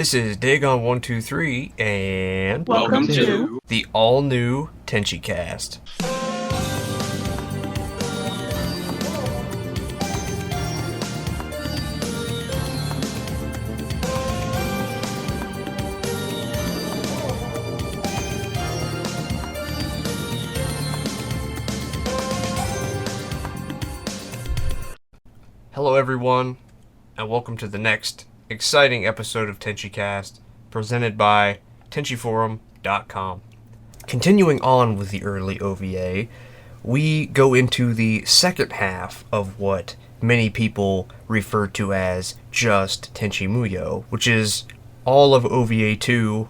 This is Dagon123, and Welcome to the all-new Tenchicast. Hello everyone, and welcome to the next exciting episode of Tenchicast, presented by Tenchiforum.com. Continuing on with the early OVA, we go into the second half of what many people refer to as just Tenchi Muyo, which is all of OVA2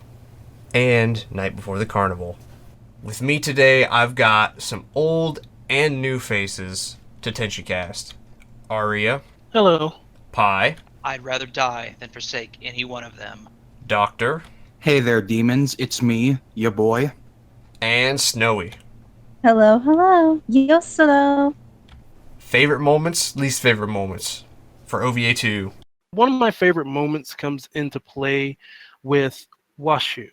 and Night Before the Carnival. With me today, I've got some old and new faces to Tenchicast. Aria. Hello. Pi. I'd rather die than forsake any one of them. Doctor. Hey there, demons. It's me, your boy. And Snowy. Hello, hello. Yosoro. Favorite moments, least favorite moments for OVA2. One of my favorite moments comes into play with Washu.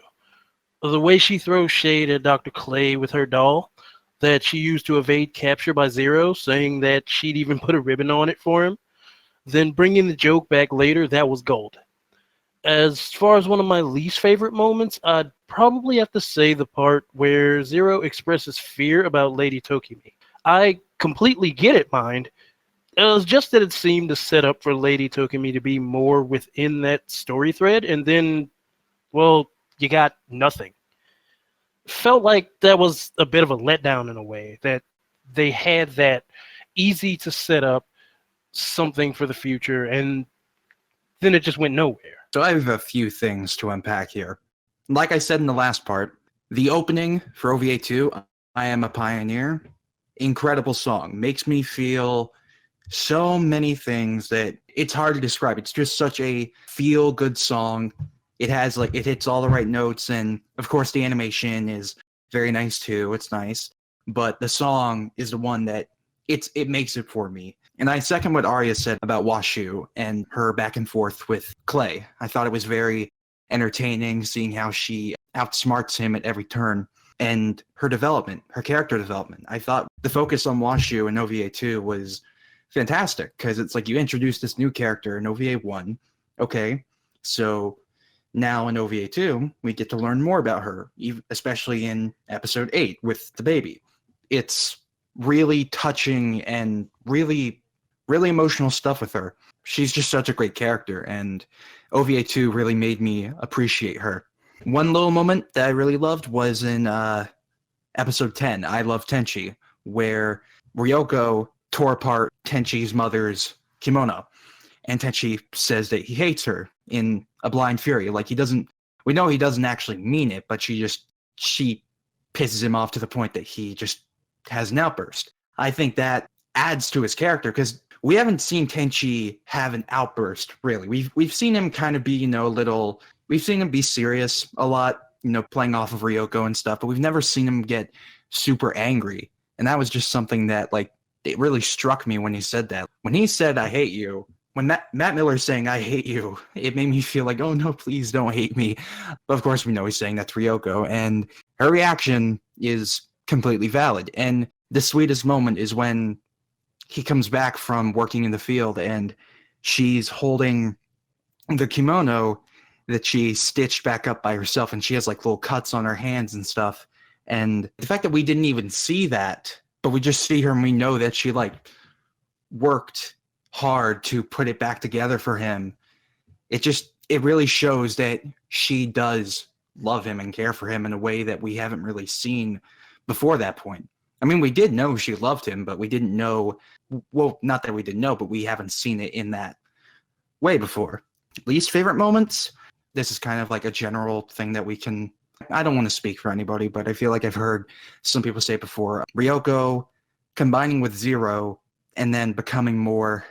The way she throws shade at Dr. Clay with her doll that she used to evade capture by Zero, saying that she'd even put a ribbon on it for him. Then bringing the joke back later, that was gold. As far as one of my least favorite moments, I'd probably have to say the part where Zero expresses fear about Lady Tokimi. I completely get it, mind. It was just that it seemed to set up for Lady Tokimi to be more within that story thread, and then, well, you got nothing. Felt like that was a bit of a letdown in a way, that they had that easy to set up something for the future, and then it just went nowhere. So I have a few things to unpack here. Like I said in the last part, the opening for OVA2, I Am a Pioneer, incredible song. Makes me feel so many things that it's hard to describe. It's just such a feel-good song. It has, it hits all the right notes, and of course the animation is very nice too. It's nice. But the song is the one that it makes it for me. And I second what Arya said about Washu and her back and forth with Clay. I thought it was very entertaining seeing how she outsmarts him at every turn, and her development, her character development. I thought the focus on Washu in OVA2 was fantastic, because it's like you introduced this new character in OVA1. Okay, so now in OVA2, we get to learn more about her, especially in episode 8 with the baby. It's really touching and really emotional stuff with her. She's just such a great character, and OVA2 really made me appreciate her. One little moment that I really loved was in episode 10, I Love Tenchi, where Ryoko tore apart Tenchi's mother's kimono, and Tenchi says that he hates her in a blind fury. We know he doesn't actually mean it, but she pisses him off to the point that he just has an outburst. I think that adds to his character, because we haven't seen Tenchi have an outburst, really. We've seen him kind of be, we've seen him be serious a lot, playing off of Ryoko and stuff, but we've never seen him get super angry. And that was just something that, it really struck me when he said that. When he said, I hate you, when Matt Miller's saying, I hate you, it made me feel like, oh no, please don't hate me. But of course, we know he's saying that to Ryoko, and her reaction is completely valid. And the sweetest moment is when he comes back from working in the field and she's holding the kimono that she stitched back up by herself, and she has little cuts on her hands and stuff. And the fact that we didn't even see that, but we just see her and we know that she worked hard to put it back together for him. It really shows that she does love him and care for him in a way that we haven't really seen before that point. I mean, we did know she loved him, but we didn't know, well, not that we didn't know, but we haven't seen it in that way before. Least favorite moments? This is kind of a general thing that I don't want to speak for anybody, but I feel like I've heard some people say it before. Ryoko combining with Zero and then becoming more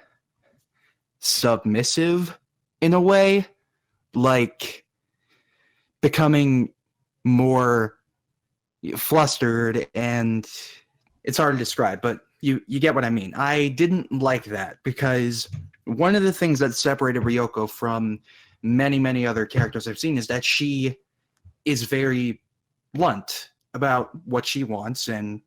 submissive in a way, becoming more flustered, and it's hard to describe, but you get what I mean. I didn't like that, because one of the things that separated Ryoko from many, many other characters I've seen is that she is very blunt about what she wants and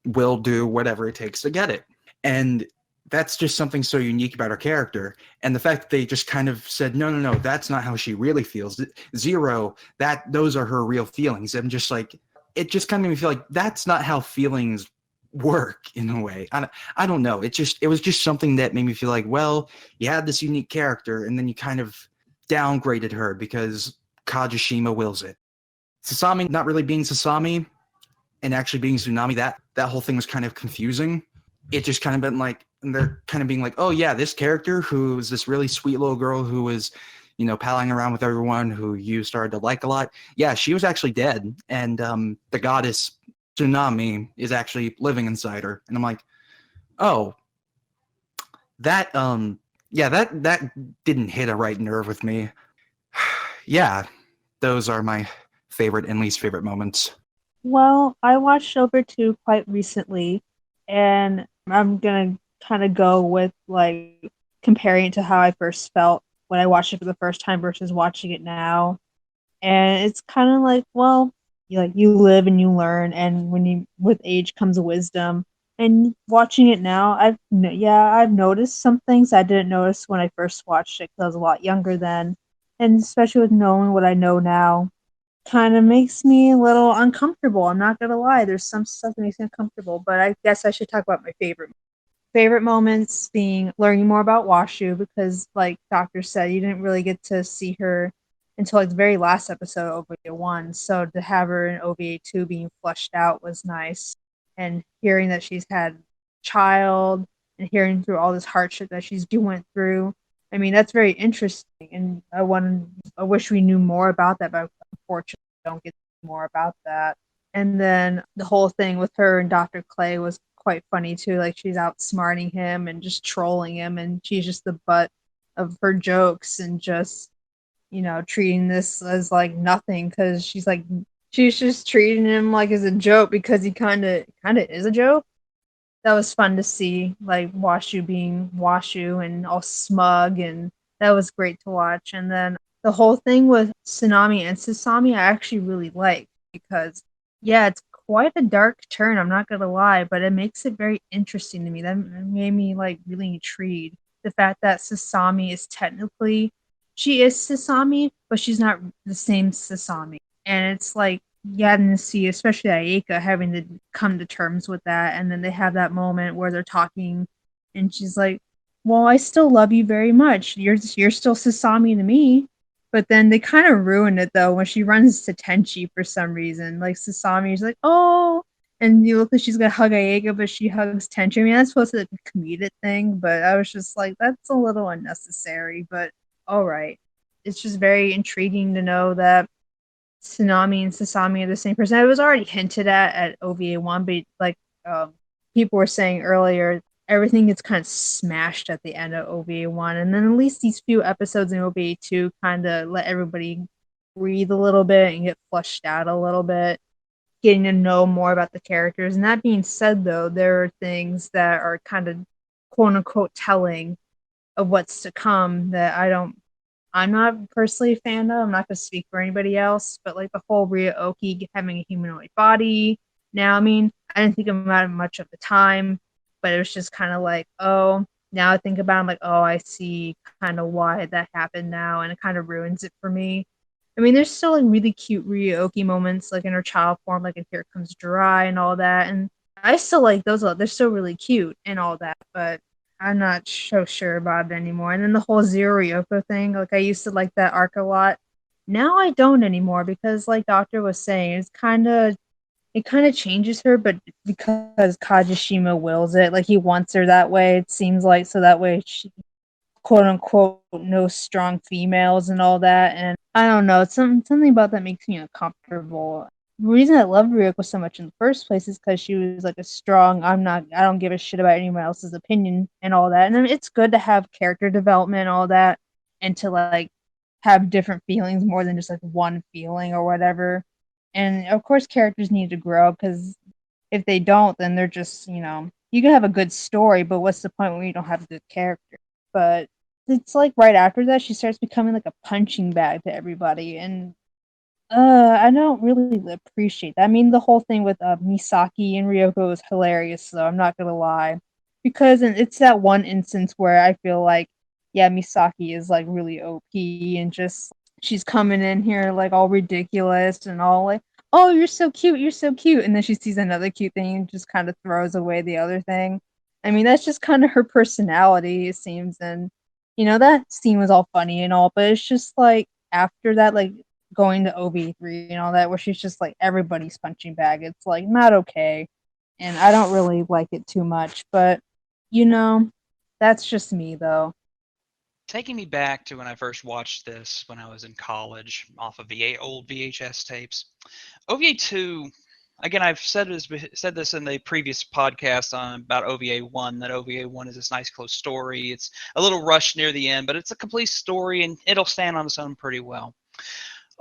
will do whatever it takes to get it. And that's just something so unique about her character. And the fact that they just kind of said, no, that's not how she really feels. Zero, those are her real feelings. I'm just like, it just kind of made me feel like that's not how feelings work in a way. I don't know. It was just something that made me feel like, well, you had this unique character and then you kind of downgraded her because Kajishima wills it. Sasami not really being Sasami and actually being Tsunami, that whole thing was kind of confusing. It just kind of been like, and they're kind of being like, oh yeah, this character who's this really sweet little girl who was, palling around with everyone who you started to like a lot. Yeah, she was actually dead. And the goddess Tsunami is actually living inside her. And I'm like, oh, that didn't hit a right nerve with me. Yeah, those are my favorite and least favorite moments. Well, I watched OVA2 quite recently, and I'm gonna kind of go with like comparing it to how I first felt when I watched it for the first time versus watching it now. And it's kind of like, well, you live and you learn, and when you with age comes wisdom. And watching it now, I've noticed some things I didn't notice when I first watched it because I was a lot younger then, and especially with knowing what I know now, kind of makes me a little uncomfortable. I'm not gonna lie, there's some stuff that makes me uncomfortable, but I guess I should talk about my favorite moments being learning more about Washu because, like Doctor said, you didn't really get to see her until like the very last episode of OVA1. So to have her in OVA2 being fleshed out was nice, and hearing that she's had a child and hearing through all this hardship that she's went through. I mean, that's very interesting, and I wish we knew more about that, but unfortunately, we don't get more about that. And then the whole thing with her and Dr. Clay was quite funny too. Like she's outsmarting him and just trolling him, and she's just the butt of her jokes and just treating this as like nothing because she's just treating him like as a joke because he kind of is a joke. That was fun to see, like Washu being Washu and all smug, and that was great to watch. And then the whole thing with Tsunami and Sasami, I actually really liked because, yeah, it's quite a dark turn. I'm not gonna lie, but it makes it very interesting to me. That made me like really intrigued. The fact that Sasami is technically she is Sasami, but she's not the same Sasami, and it's like getting to see, especially Ayeka, having to come to terms with that. And then they have that moment where they're talking, and she's like, "Well, I still love you very much. You're still Sasami to me." But then they kind of ruin it though when she runs to Tenchi for some reason. Like Sasami's like, "Oh," and you look like she's gonna hug Ayeka, but she hugs Tenchi. I mean, that's supposed to be a comedic thing, but I was just like, that's a little unnecessary. But all right, it's just very intriguing to know that Tsunami and Sasami are the same person. It was already hinted at OVA1, but like people were saying earlier, everything gets kind of smashed at the end of OVA1, and then at least these few episodes in OVA2 kind of let everybody breathe a little bit and get fleshed out a little bit, getting to know more about the characters. And that being said, though, there are things that are kind of quote unquote telling of what's to come that I'm not personally a fan of. I'm not going to speak for anybody else, but like the whole Ryoki having a humanoid body. Now, I mean, I didn't think about it much at the time, but it was just kind of like, oh, now I think about it, I'm like, oh, I see kind of why that happened now, and it kind of ruins it for me. I mean, there's still like really cute Ryoki moments, like in her child form, like in Here Comes Dry and all that, and I still like those. They're still really cute and all that, but I'm not so sure about it anymore. And then the whole Zero Ryoko thing, like I used to like that arc a lot. Now I don't anymore because, like Doctor was saying, it kind of changes her, but because Kajishima wills it, like he wants her that way. It seems like so that way she quote unquote no strong females and all that. And I don't know, it's something about that makes me uncomfortable. The reason I loved Ryoko so much in the first place is because she was like a strong, I don't give a shit about anyone else's opinion and all that. And then it's good to have character development and all that, and to like have different feelings more than just like one feeling or whatever. And of course characters need to grow because if they don't, then they're just, you can have a good story, but what's the point when you don't have a good character? But it's like right after that she starts becoming like a punching bag to everybody, and I don't really appreciate that. I mean, the whole thing with Misaki and Ryoko is hilarious, though. I'm not gonna lie, because it's that one instance where I feel like, yeah, Misaki is like really OP and just she's coming in here like all ridiculous and all like, oh, you're so cute, and then she sees another cute thing and just kind of throws away the other thing. I mean, that's just kind of her personality, it seems, and that scene was all funny and all, but it's just like after that, like going to OV3 and all that, where she's just like everybody's punching bag. It's like not okay. And I don't really like it too much. But, you know, that's just me though. Taking me back to when I first watched this when I was in college off of old VHS tapes. OVA2, again, I've said this in the previous podcast on about OVA1, that OVA1 is this nice close story. It's a little rushed near the end, but it's a complete story and it'll stand on its own pretty well.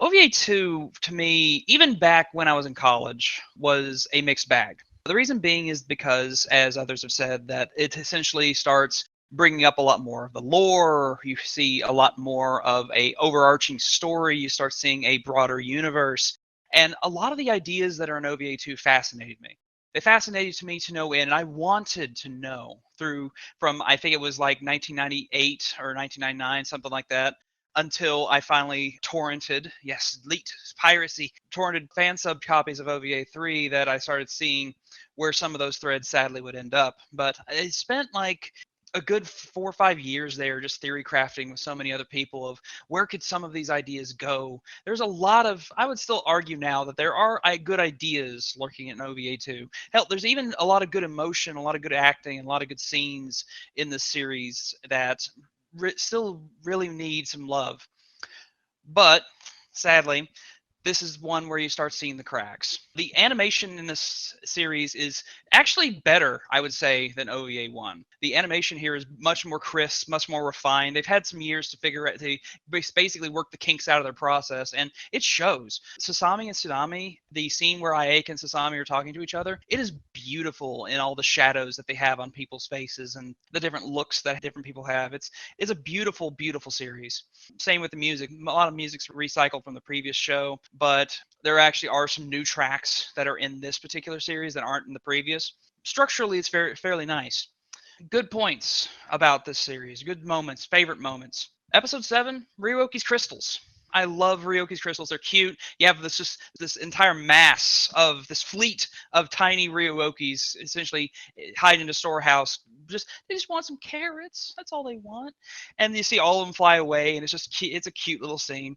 OVA2, to me, even back when I was in college, was a mixed bag. The reason being is because, as others have said, that it essentially starts bringing up a lot more of the lore. You see a lot more of a overarching story. You start seeing a broader universe. And a lot of the ideas that are in OVA2 fascinated me. They fascinated me to no end, and I wanted to know from I think it was like 1998 or 1999, something like that, until I finally torrented, yes, leaked piracy, torrented fan sub copies of OVA3 that I started seeing where some of those threads sadly would end up. But I spent like a good 4 or 5 years there just theory crafting with so many other people of where could some of these ideas go. There's a lot of, I would still argue now that there are good ideas lurking in OVA2. Hell, there's even a lot of good emotion, a lot of good acting, and a lot of good scenes in this series that still really need some love. But sadly, this is one where you start seeing the cracks. The animation in this series is actually better, I would say, than OVA1. The animation here is much more crisp, much more refined. They've had some years to figure out, to basically work the kinks out of their process, and it shows. Sasami and Tsunami, the scene where Ayake and Sasami are talking to each other, it is beautiful in all the shadows that they have on people's faces and the different looks that different people have. It's a beautiful, beautiful series. Same with the music. A lot of music's recycled from the previous show, but there actually are some new tracks that are in this particular series that aren't in the previous. Structurally, it's fairly nice. Good points about this series. Good moments, favorite moments. Episode 7, Ryoki's crystals. I love Ryoki's crystals. They're cute. You have this entire mass of this fleet of tiny Ryokis essentially hide in a storehouse. They just want some carrots. That's all they want. And you see all of them fly away, and it's a cute little scene.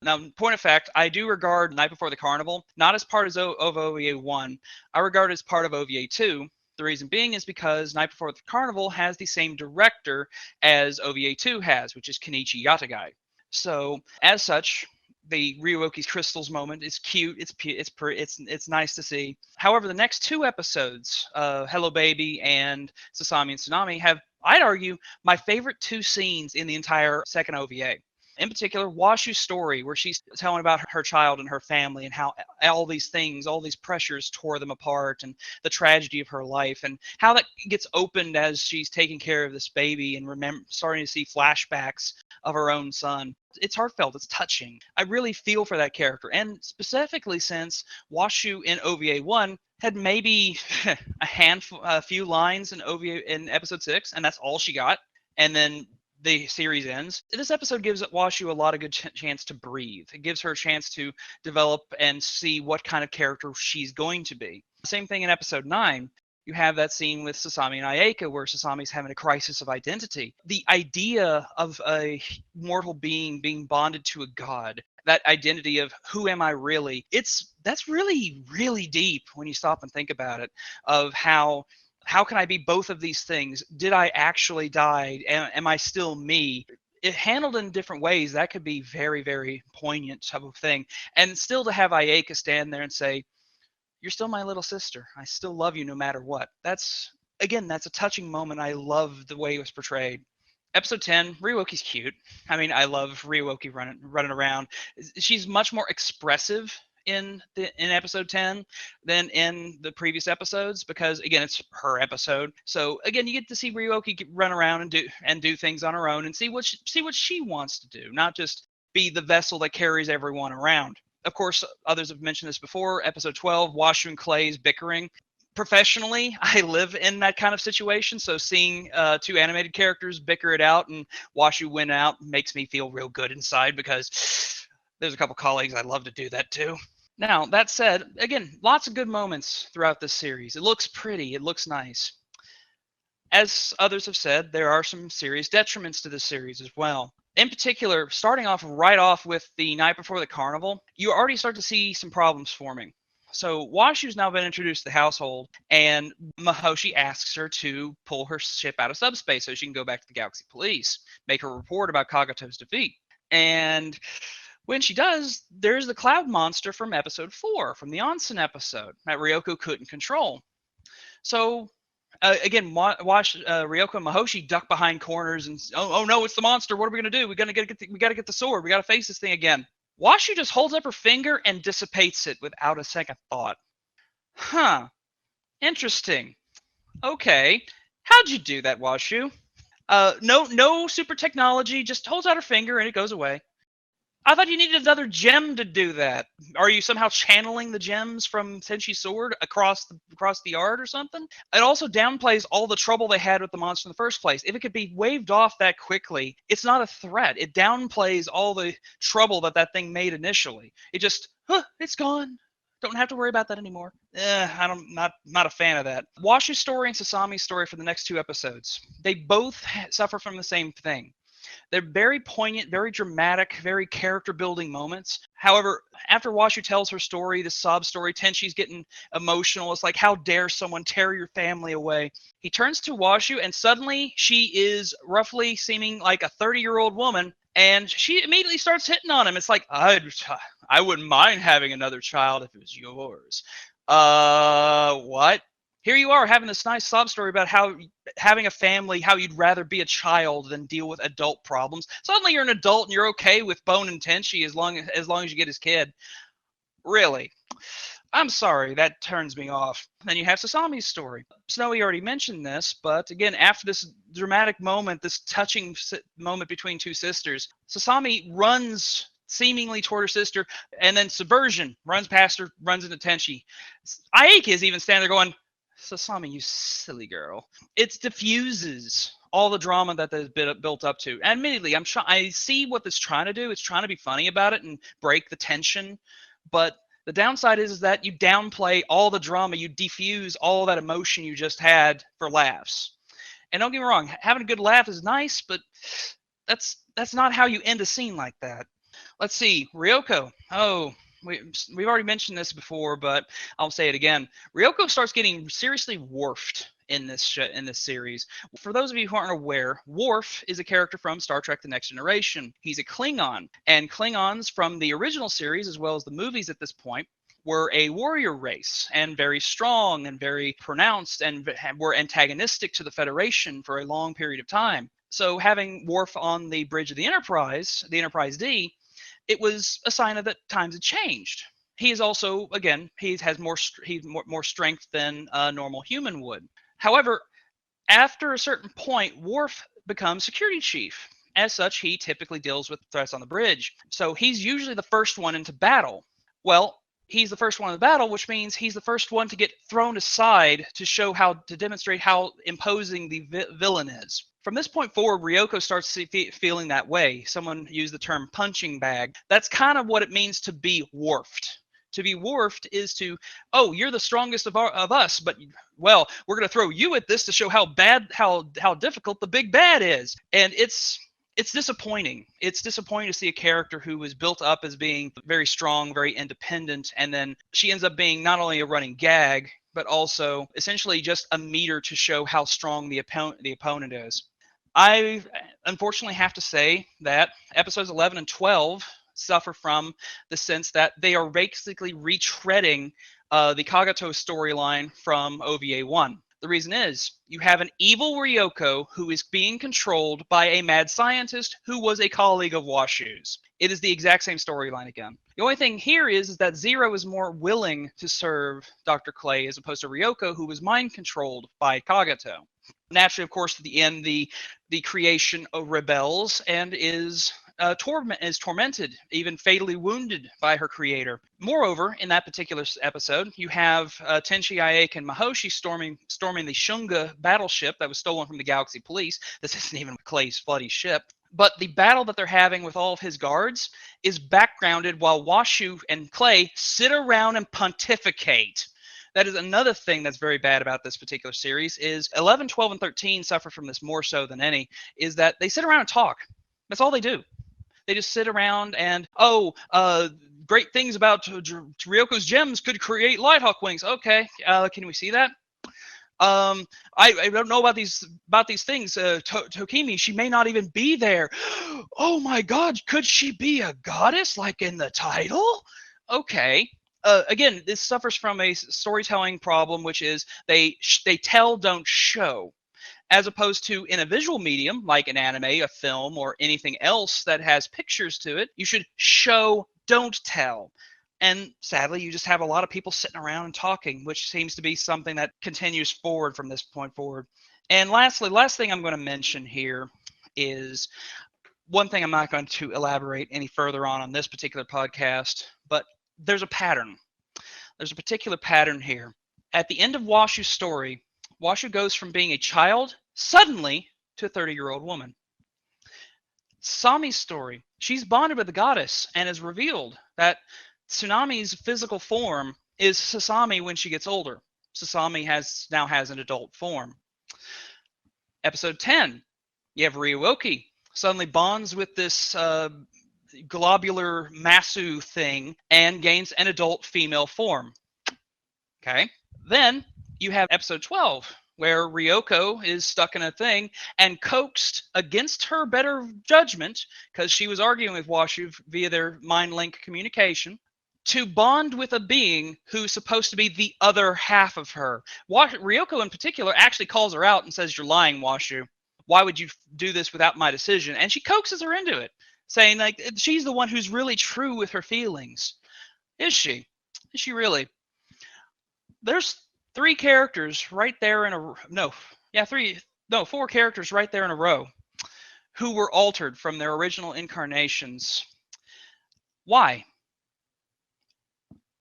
Now, point of fact, I do regard Night Before the Carnival not as part of OVA1. I regard it as part of OVA2. The reason being is because Night Before the Carnival has the same director as OVA2 has, which is Kenichi Yatagai. So, as such, the Ryoki's crystals moment is cute. It's nice to see. However, the next two episodes, Hello Baby and Sasami and Tsunami, have, I'd argue, my favorite two scenes in the entire second OVA. In particular, Washu's story, where she's telling about her child and her family and how all these things, all these pressures tore them apart, and the tragedy of her life, and how that gets opened as she's taking care of this baby and starting to see flashbacks of her own son. It's heartfelt. It's touching. I really feel for that character, and specifically since Washu in OVA1 had maybe a few lines in episode 6, and that's all she got. And then the series ends. This episode gives Washu a lot of good chance to breathe. It gives her a chance to develop and see what kind of character she's going to be. Same thing in episode 9. You have that scene with Sasami and Ayaka where Sasami's having a crisis of identity. The idea of a mortal being bonded to a god, that identity of who am I really, that's really, really deep when you stop and think about it, of how can I be both of these things? Did I actually die? Am I still me? It handled in different ways. That could be very, very poignant type of thing. And still to have Ayaka stand there and say, you're still my little sister. I still love you no matter what. That's a touching moment. I love the way it was portrayed. Episode 10, Ryoki's cute. I mean, I love Ryoki running around. She's much more expressive in episode 10 than in the previous episodes, because again, it's her episode. So again, you get to see Ryoki run around and do things on her own and see what she wants to do, not just be the vessel that carries everyone around. Of course, others have mentioned this before. Episode 12, Washu and Clay's bickering. Professionally, I live in that kind of situation, so seeing two animated characters bicker it out and Washu win out makes me feel real good inside, because there's a couple colleagues I'd love to do that too. Now, that said, again, lots of good moments throughout this series. It looks pretty, it looks nice. As others have said, there are some serious detriments to this series as well. In particular, starting off right off with the night before the carnival, you already start to see some problems forming. So Washu's now been introduced to the household, and Mahoshi asks her to pull her ship out of subspace so she can go back to the Galaxy Police, make a report about Kagato's defeat. And when she does, there's the cloud monster from episode 4, from the onsen episode, that Ryoko couldn't control. So again, Ryoko and Mahoshi duck behind corners and oh no, it's the monster. What are we gonna do? We gotta get the sword. We gotta face this thing again. Washu just holds up her finger and dissipates it without a second thought. Huh. Interesting. Okay. How'd you do that, Washu? No super technology. Just holds out her finger and it goes away. I thought you needed another gem to do that. Are you somehow channeling the gems from Tenchi's sword across the art or something? It also downplays all the trouble they had with the monster in the first place. If it could be waved off that quickly, it's not a threat. It downplays all the trouble that thing made initially. It just, it's gone. Don't have to worry about that anymore. I'm not a fan of that. Washu's story and Sasami's story for the next 2 episodes. They both suffer from the same thing. They're very poignant, very dramatic, very character-building moments. However, after Washu tells her story, the sob story, Tenchi's getting emotional. It's like, how dare someone tear your family away? He turns to Washu, and suddenly she is roughly seeming like a 30-year-old woman, and she immediately starts hitting on him. It's like, I wouldn't mind having another child if it was yours. What? Here you are having this nice sob story about how having a family, how you'd rather be a child than deal with adult problems. Suddenly you're an adult and you're okay with Bone and Tenchi as long as you get his kid. Really? I'm sorry, that turns me off. Then you have Sasami's story. Snowy already mentioned this, but again, after this dramatic moment, this touching moment between two sisters, Sasami runs seemingly toward her sister, and then subversion, runs past her, runs into Tenchi. Aiki is even standing there going, Sasami, you silly girl. It diffuses all the drama that has been built up to. Admittedly, I see what it's trying to do. It's trying to be funny about it and break the tension. But the downside is that you downplay all the drama. You diffuse all that emotion you just had for laughs. And don't get me wrong, having a good laugh is nice, but that's not how you end a scene like that. Let's see, Ryoko. Oh, we've already mentioned this before, but I'll say it again. Ryoko starts getting seriously Worfed in this series. For those of you who aren't aware, Worf is a character from Star Trek: The Next Generation. He's a Klingon, and Klingons from the original series, as well as the movies at this point, were a warrior race and very strong and very pronounced and were antagonistic to the Federation for a long period of time. So having Worf on the bridge of the Enterprise D, it was a sign that times had changed. He is also, again, he has more strength than a normal human would. However, after a certain point, Worf becomes security chief. As such, he typically deals with threats on the bridge. So he's usually the first one into battle. Well, he's the first one in the battle, which means he's the first one to get thrown aside to demonstrate how imposing the villain is. From this point forward, Ryoko starts feeling that way. Someone used the term punching bag. That's kind of what it means to be Worfed. To be Worfed is to, you're the strongest of us, but, well, we're going to throw you at this to show how difficult the big bad is. And it's disappointing. It's disappointing to see a character who was built up as being very strong, very independent, and then she ends up being not only a running gag, but also essentially just a meter to show how strong the opponent is. I unfortunately have to say that episodes 11 and 12 suffer from the sense that they are basically retreading the Kagato storyline from OVA1. The reason is you have an evil Ryoko who is being controlled by a mad scientist who was a colleague of Washu's. It is the exact same storyline again. The only thing here is that Zero is more willing to serve Dr. Clay as opposed to Ryoko, who was mind controlled by Kagato. Naturally, of course, at the end, the creation rebels and is tormented, even fatally wounded by her creator. Moreover, in that particular episode, you have Tenchi Aike and Mahoshi storming the Shunga battleship that was stolen from the Galaxy Police. This isn't even Clay's bloody ship. But the battle that they're having with all of his guards is backgrounded while Washu and Clay sit around and pontificate. That is another thing that's very bad about this particular series is 11, 12, and 13 suffer from this more so than any, is that they sit around and talk. That's all they do. They just sit around and, great things about Ryoko's gems could create Lighthawk wings. Okay, can we see that? I don't know about these things. Tokimi, she may not even be there. Oh my God, could she be a goddess like in the title? Okay. Again, this suffers from a storytelling problem, which is they tell, don't show. As opposed to in a visual medium, like an anime, a film, or anything else that has pictures to it, you should show, don't tell. And sadly, you just have a lot of people sitting around and talking, which seems to be something that continues forward from this point forward. And lastly, last thing I'm going to mention here is one thing I'm not going to elaborate any further on this particular podcast, but there's a pattern. There's a particular pattern here. At the end of Washu's story, Washu goes from being a child suddenly to a 30-year-old woman. Sami's story, she's bonded with the goddess and is revealed that Tsunami's physical form is Sasami when she gets older. Sasami now has an adult form. Episode 10, you have Ryuoki suddenly bonds with this globular Masu thing and gains an adult female form. Okay. Then you have episode 12, where Ryoko is stuck in a thing and coaxed against her better judgment, because she was arguing with Washu via their mind link communication, to bond with a being who's supposed to be the other half of her. Ryoko in particular actually calls her out and says, "You're lying, Washu. Why would you do this without my decision?" And she coaxes her into it, saying like she's the one who's really true with her feelings. Is she? Is she really? There's four characters right there in a row who were altered from their original incarnations. Why?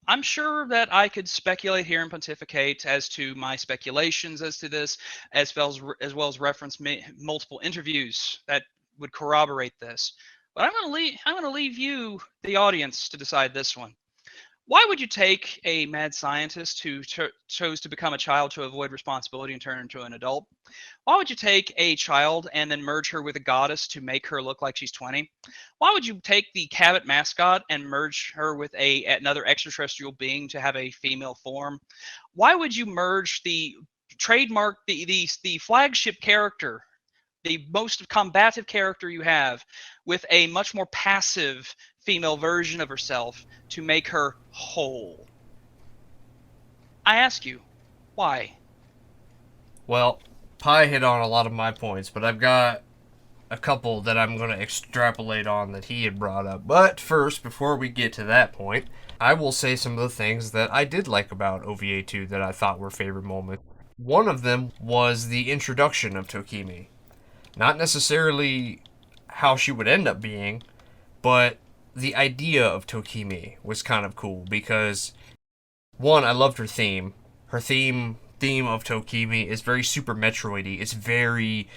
I'm sure that I could speculate here and pontificate as to my speculations as to this, as well as reference multiple interviews that would corroborate this. But I'm going to leave you, the audience, to decide this one. Why would you take a mad scientist who chose to become a child to avoid responsibility and turn into an adult? Why would you take a child and then merge her with a goddess to make her look like she's 20? Why would you take the Cabot mascot and merge her with another extraterrestrial being to have a female form? Why would you merge the trademark, the flagship character, the most combative character you have, with a much more passive female version of herself to make her whole? I ask you, why? Well, Pi hit on a lot of my points, but I've got a couple that I'm going to extrapolate on that he had brought up. But first, before we get to that point, I will say some of the things that I did like about OVA2 that I thought were favorite moments. One of them was the introduction of Tokimi. Not necessarily how she would end up being, but the idea of Tokimi was kind of cool because, one, I loved her theme. Her theme of Tokimi is very Super Metroid-y. It's very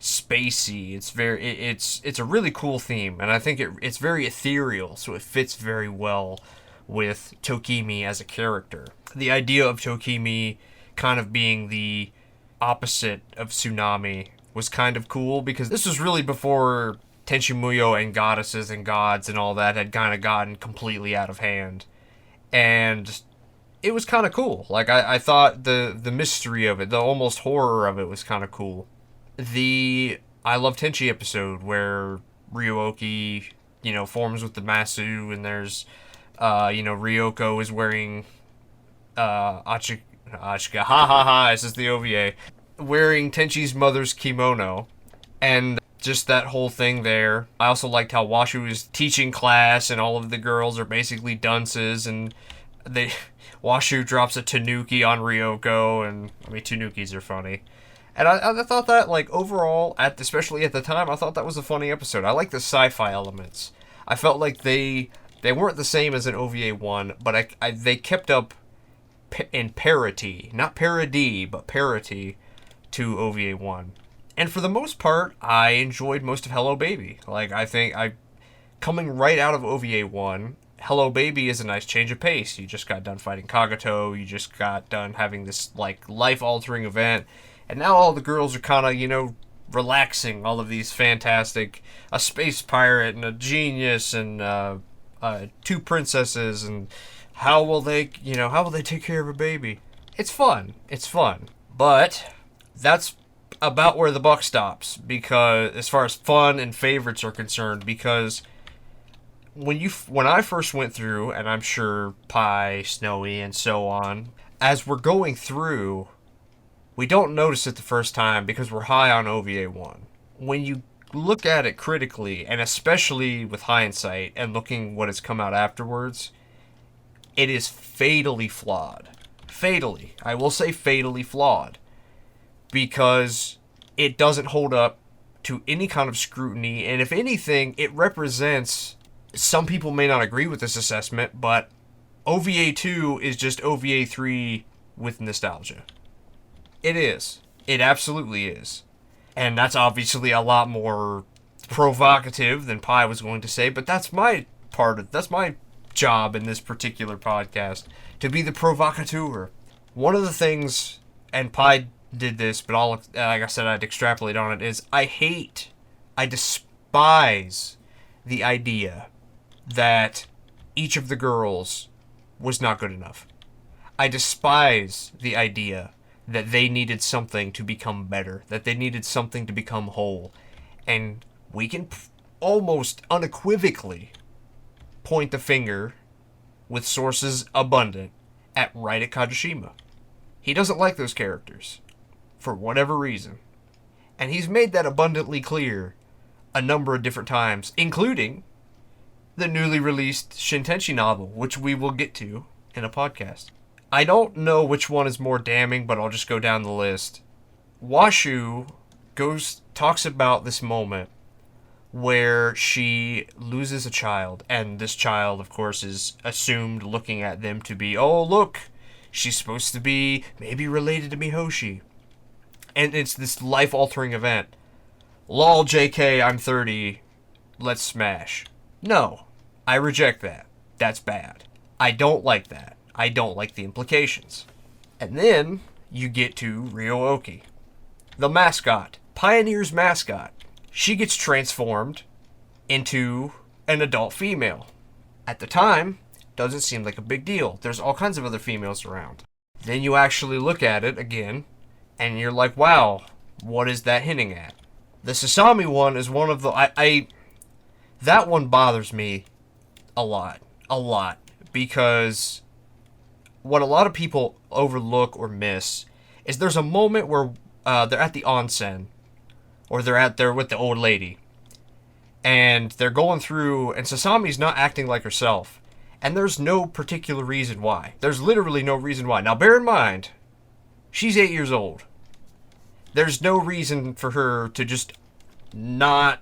spacey. It's a really cool theme, and I think it's very ethereal, so it fits very well with Tokimi as a character. The idea of Tokimi kind of being the opposite of Tsunami was kind of cool, because this was really before Tenchi Muyo and goddesses and gods and all that had kind of gotten completely out of hand. And it was kind of cool. Like, I thought the mystery of it, the almost horror of it was kind of cool. The I Love Tenchi episode where Ryuoki, forms with the Masu, and there's, Ryoko is wearing Ashika, ha ha ha, this is the OVA, wearing Tenchi's mother's kimono, and just that whole thing there. I also liked how Washu is teaching class, and all of the girls are basically dunces, and Washu drops a tanuki on Ryoko, and I mean, tanukis are funny. And I thought that, like, overall, especially at the time, I thought that was a funny episode. I like the sci-fi elements. I felt like they weren't the same as an OVA1, but they kept up in parity. Not parody, but parity to OVA1. And for the most part, I enjoyed most of Hello Baby. Like, I think coming right out of OVA1, Hello Baby is a nice change of pace. You just got done fighting Kagato, you just got done having this, like, life-altering event, and now all the girls are kind of, you know, relaxing. All of these fantastic, a space pirate and a genius and two princesses, and how will they take care of a baby? It's fun. It's fun. But that's about where the buck stops, because as far as fun and favorites are concerned, because when I first went through, and I'm sure Pi, Snowy, and so on, as we're going through, we don't notice it the first time because we're high on OVA1. When you look at it critically, and especially with hindsight and looking what has come out afterwards, it is fatally flawed. Fatally. I will say fatally flawed. Because it doesn't hold up to any kind of scrutiny, and if anything, it represents... Some people may not agree with this assessment, but OVA2 is just OVA3 with nostalgia. It is. It absolutely is. And that's obviously a lot more provocative than Pi was going to say, but that's my job in this particular podcast, to be the provocateur. One of the things, and Pi did this, but like I said, I'd extrapolate on it, is I despise the idea that each of the girls was not good enough. I despise the idea that they needed something to become better, that they needed something to become whole. And we can almost unequivocally point the finger, with sources abundant, at Kajishima. He doesn't like those characters, for whatever reason. And he's made that abundantly clear a number of different times, including the newly released Shintenchi novel, which we will get to in a podcast. I don't know which one is more damning, but I'll just go down the list. Washu talks about this moment where she loses a child, and this child, of course, is assumed, looking at them, to be, oh, look, she's supposed to be maybe related to Mihoshi. And it's this life-altering event. Lol, JK, I'm 30, let's smash. No, I reject that. That's bad. I don't like that. I don't like the implications. And then you get to Ryo-Oki, the mascot, Pioneer's mascot. She gets transformed into an adult female. At the time, doesn't seem like a big deal. There's all kinds of other females around. Then you actually look at it again, and you're like, wow, what is that hinting at? The Sasami one is one of the... that one bothers me a lot, because what a lot of people overlook or miss is there's a moment where they're at the onsen, or they're out there with the old lady, and they're going through, and Sasami's not acting like herself, and there's no particular reason why. There's literally no reason why. Now, bear in mind, she's 8 years old. There's no reason for her to just not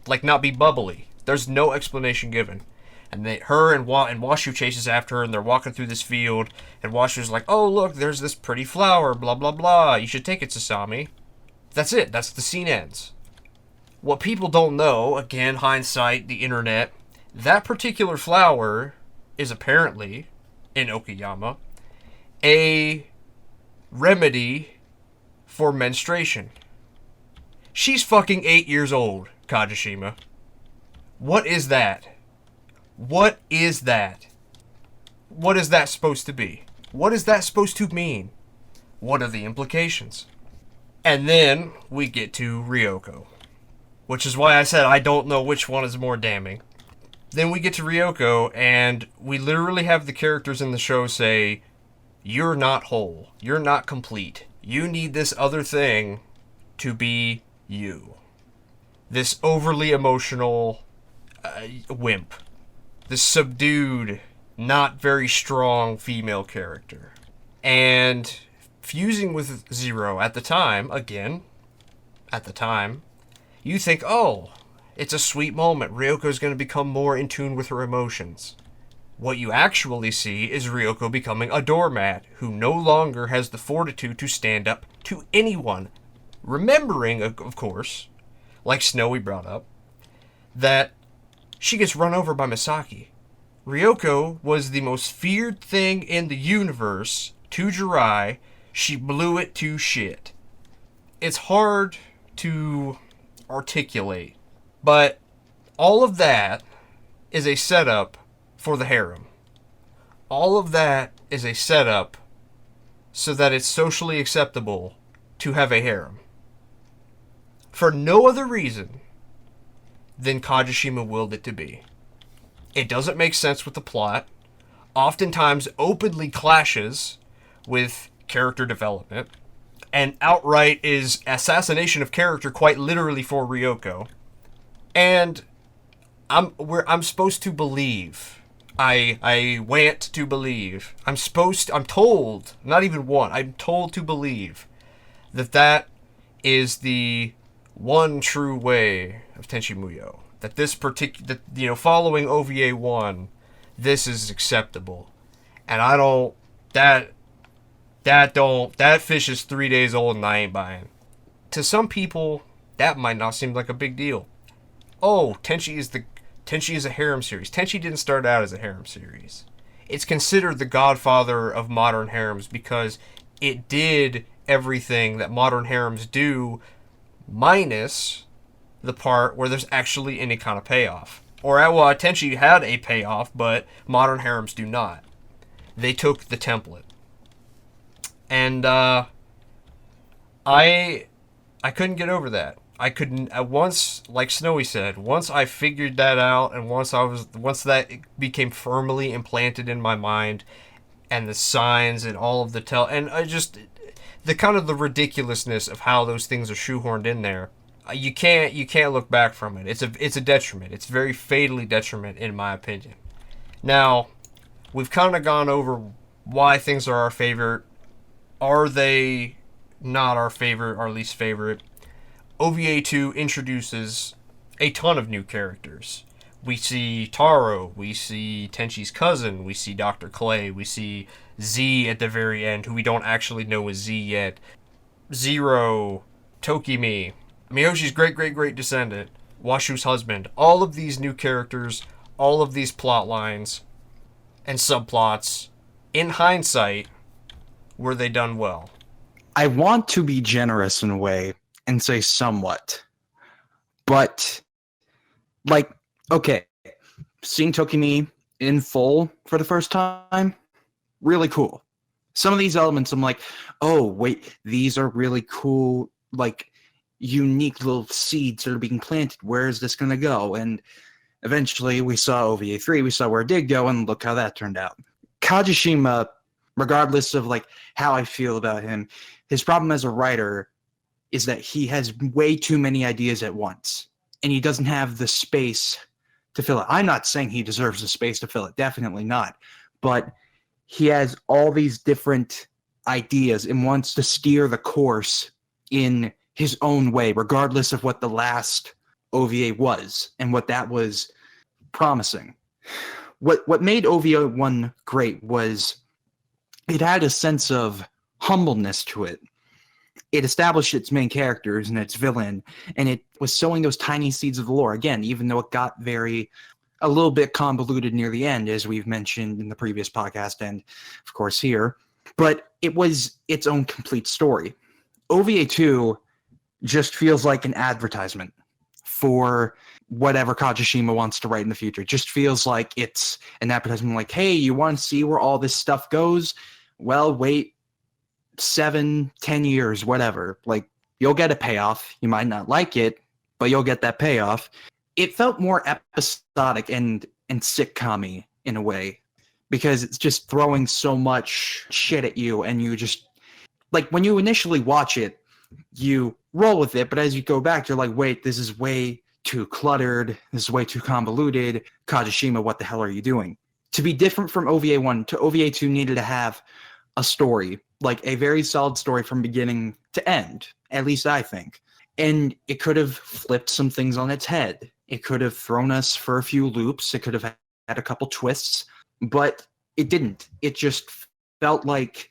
be bubbly. There's no explanation given. And her and Washu chases after her, and they're walking through this field, and Washu's like, oh, look, there's this pretty flower, blah, blah, blah. You should take it, Sasami. That's it. That's the scene ends. What people don't know, again, hindsight, the internet, that particular flower is apparently, in Okayama, a remedy for menstruation. She's fucking 8 years old, Kajishima. What is that? What is that? What is that supposed to be? What is that supposed to mean? What are the implications? And then we get to Ryoko, which is why I said I don't know which one is more damning. Then we get to Ryoko, and we literally have the characters in the show say, you're not whole. You're not complete. You need this other thing to be you. This overly emotional wimp. This subdued, not very strong female character. And fusing with Zero at the time, you think, oh, it's a sweet moment. Ryoko's going to become more in tune with her emotions. What you actually see is Ryoko becoming a doormat who no longer has the fortitude to stand up to anyone. Remembering, of course, like Snowy brought up, that she gets run over by Misaki. Ryoko was the most feared thing in the universe to Jirai. She blew it to shit. It's hard to articulate, but all of that is a setup for the harem. All of that is a setup so that it's socially acceptable to have a harem. For no other reason than Kajishima willed it to be. It doesn't make sense with the plot, oftentimes openly clashes with character development, and outright is assassination of character quite literally for Ryoko. And I'm supposed to believe. I want to believe. I'm told, not even one, I'm told to believe that is the one true way of Tenchi Muyo. That this particular, following OVA1, this is acceptable. And I don't, that fish is 3 days old and I ain't buying. To some people, that might not seem like a big deal. Oh, Tenchi is a harem series. Tenchi didn't start out as a harem series. It's considered the godfather of modern harems because it did everything that modern harems do, minus the part where there's actually any kind of payoff. Or, well, Tenchi had a payoff, but modern harems do not. They took the template. And, I couldn't get over that. I couldn't, once, like Snowy said, once I figured that out, and once that became firmly implanted in my mind, and the signs and all of the and I just, the kind of the ridiculousness of how those things are shoehorned in there, you can't look back from it. It's a detriment. It's very fatally detriment, in my opinion. Now, we've kind of gone over why things are our favorite. Are they not our favorite, our least favorite? OVA2 introduces a ton of new characters. We see Taro, we see Tenchi's cousin, we see Dr. Clay, we see Z at the very end, who we don't actually know is Z yet. Zero, Tokimi, Miyoshi's great descendant, Washu's husband. All of these new characters, all of these plot lines and subplots, in hindsight, were they done well? I want to be generous in a way and say somewhat. But, like, okay, seeing Tokimi in full for the first time, really cool. Some of these elements, I'm like, oh, wait, these are really cool, like, unique little seeds that are being planted. Where is this going to go? And eventually we saw OVA3, we saw where it did go, and look how that turned out. Kajishima, regardless of, like, how I feel about him, his problem as a writer is that he has way too many ideas at once, and he doesn't have the space to fill it. I'm not saying he deserves the space to fill it, definitely not, but he has all these different ideas and wants to steer the course in his own way, regardless of what the last OVA was and what that was promising. What made OVA1 great was it had a sense of humbleness to it. It established its main characters and its villain, and it was sowing those tiny seeds of the lore. Again, even though it got a little bit convoluted near the end, as we've mentioned in the previous podcast and, of course, here. But it was its own complete story. OVA2 just feels like an advertisement for whatever Kajishima wants to write in the future. It just feels like it's an advertisement like, hey, you want to see where all this stuff goes? Well, wait 7-10 years, whatever. Like, you'll get a payoff. You might not like it, but you'll get that payoff. It felt more episodic and sitcom-y in a way. because it's just throwing so much shit at you, and you just, like, when you initially watch it, you roll with it, but as you go back, you're like, wait, this is way too cluttered, this is way too convoluted. Kajishima, what the hell are you doing? To be different from OVA1 to OVA2 needed to have a story, like a very solid story from beginning to end, at least I think. And it could have flipped some things on its head. It could have thrown us for a few loops. It could have had a couple twists, but it didn't. It just felt like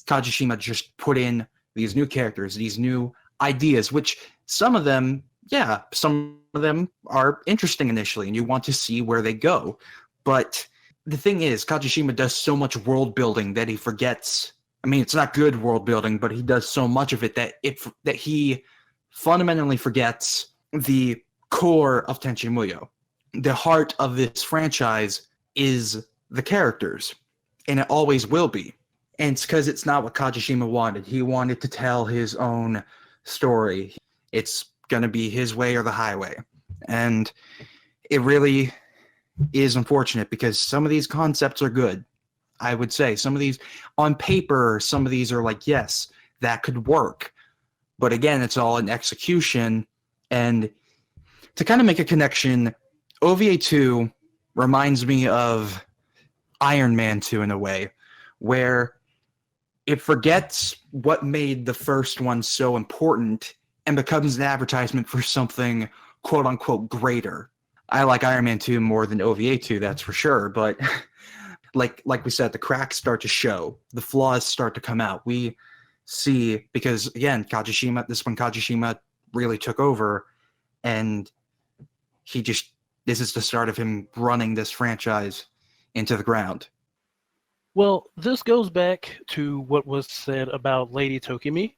Kajishima just put in these new characters, these new ideas, which some of them, yeah, some of them are interesting initially, and you want to see where they go. But the thing is, Kajishima does so much world building that he forgets. I mean, it's not good world building, but he does so much of it that he fundamentally forgets the core of Tenchi Muyo. The heart of this franchise is the characters, and it always will be. And it's because it's not what Kajishima wanted. He wanted to tell his own story. It's going to be his way or the highway. And it really is unfortunate because some of these concepts are good. I would say some of these, on paper, some of these are like, yes, that could work. But again, it's all in execution. And to kind of make a connection, OVA2 reminds me of Iron Man 2 in a way, where it forgets what made the first one so important and becomes an advertisement for something quote unquote greater. I like Iron Man 2 more than OVA2, that's for sure, but like we said, the cracks start to show, the flaws start to come out. We see, because again, Kajishima really took over, and this is the start of him running this franchise into the ground. Well, this goes back to what was said about Lady Tokimi.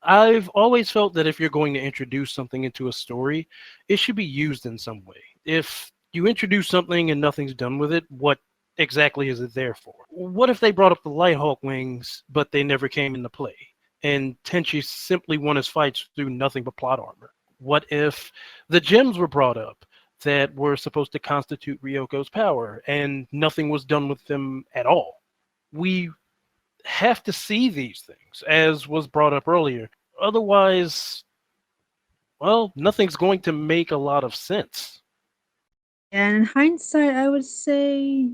I've always felt that if you're going to introduce something into a story, it should be used in some way. If you introduce something and nothing's done with it, what exactly is it there for? What if they brought up the Lighthawk wings, but they never came into play, and Tenchi simply won his fights through nothing but plot armor? What if the gems were brought up that were supposed to constitute Ryoko's power, and nothing was done with them at all? We have to see these things, as was brought up earlier. Otherwise, well, nothing's going to make a lot of sense. And in hindsight, I would say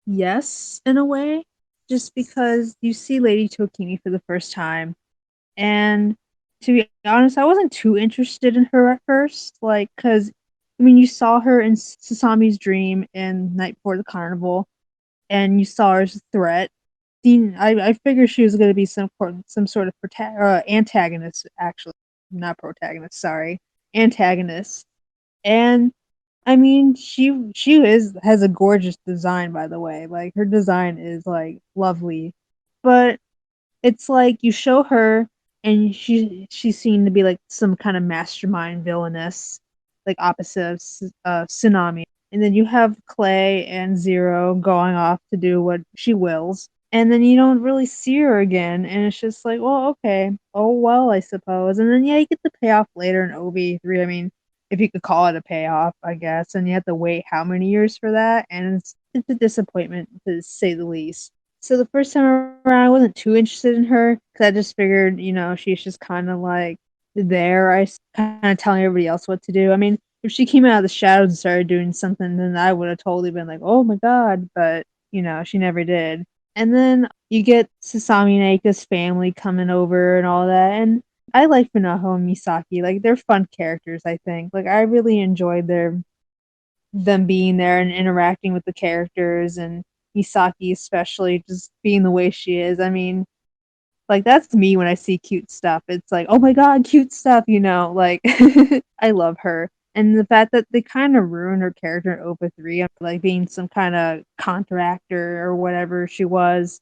yes, in a way, just because you see Lady Tokimi for the first time. And to be honest, I wasn't too interested in her at first, like, because, I mean, you saw her in Sasami's Dream and Night Before the Carnival, and you saw her as a threat. I figured she was going to be some sort of antagonist, actually, not protagonist. Sorry, antagonist. And I mean, has a gorgeous design, by the way. Like, her design is like lovely, but it's like you show her, and she's seen to be like some kind of mastermind villainess, like opposite of Tsunami. And then you have Clay and Zero going off to do what she wills, and then you don't really see her again, and it's just like, well, okay, oh well, I suppose. And then yeah, you get the payoff later in OV3. I mean, if you could call it a payoff, I guess, and you have to wait how many years for that, and it's a disappointment to say the least. So the first time around, I wasn't too interested in her because I just figured, she's just kind of like there, kind of telling everybody else what to do. I mean, if she came out of the shadows and started doing something, then I would have totally been like, oh my god, but she never did. And then you get Sasami and Aika's family coming over and all that, and I like Funaho and Misaki. Like, they're fun characters, I think. Like, I really enjoyed them being there and interacting with the characters, and Misaki especially just being the way she is. I mean, like, that's me when I see cute stuff. It's like, oh my god, cute stuff, like I love her. And the fact that they kind of ruined her character in OVA 3, like being some kind of contractor or whatever she was,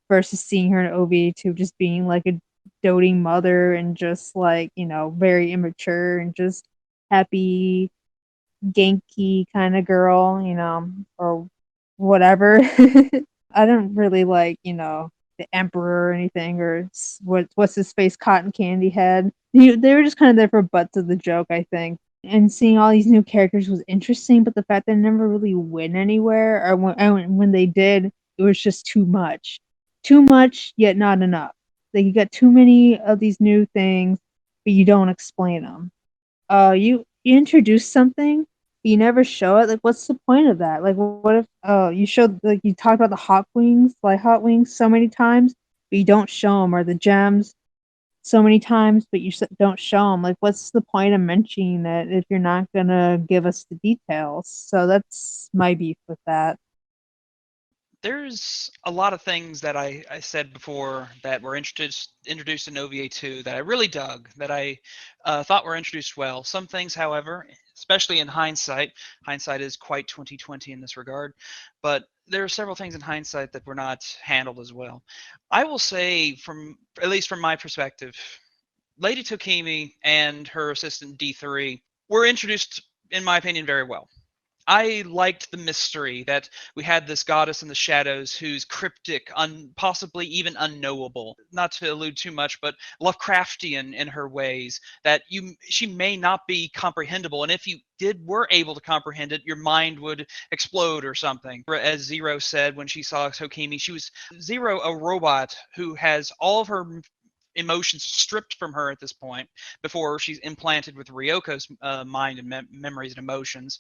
versus seeing her in OVA 2 just being like a doting mother and just like, very immature and just happy Genki kind of girl, or whatever. I don't really like, the Emperor or anything, or what's his face, Cotton Candy Head. They were just kind of there for butts of the joke, I think. and seeing all these new characters was interesting, but the fact that it never really went anywhere, or when they did, it was just too much yet not enough. Like you got too many of these new things, but you don't explain them. You introduce something, but you never show it. Like, what's the point of that? Like, what if you showed, like, you talked about the hot wings so many times, but you don't show them, or the gems so many times, but you don't show them. Like, what's the point of mentioning it if you're not gonna give us the details? So that's my beef with that. There's a lot of things that I said before that were introduced in OVA2 that I really dug, that I thought were introduced well. Some things, however, especially in hindsight is quite 2020 in this regard, but there are several things in hindsight that were not handled as well. I will say, from at least from my perspective, Lady Tokimi and her assistant D3 were introduced, in my opinion, very well. I liked the mystery that we had this goddess in the shadows who's cryptic, possibly even unknowable. Not to allude too much, but Lovecraftian in her ways. That she may not be comprehensible, and if you were able to comprehend it, your mind would explode or something. As Zero said when she saw Tokimi, she was Zero, a robot who has all of her emotions stripped from her at this point before she's implanted with Ryoko's mind and memories and emotions.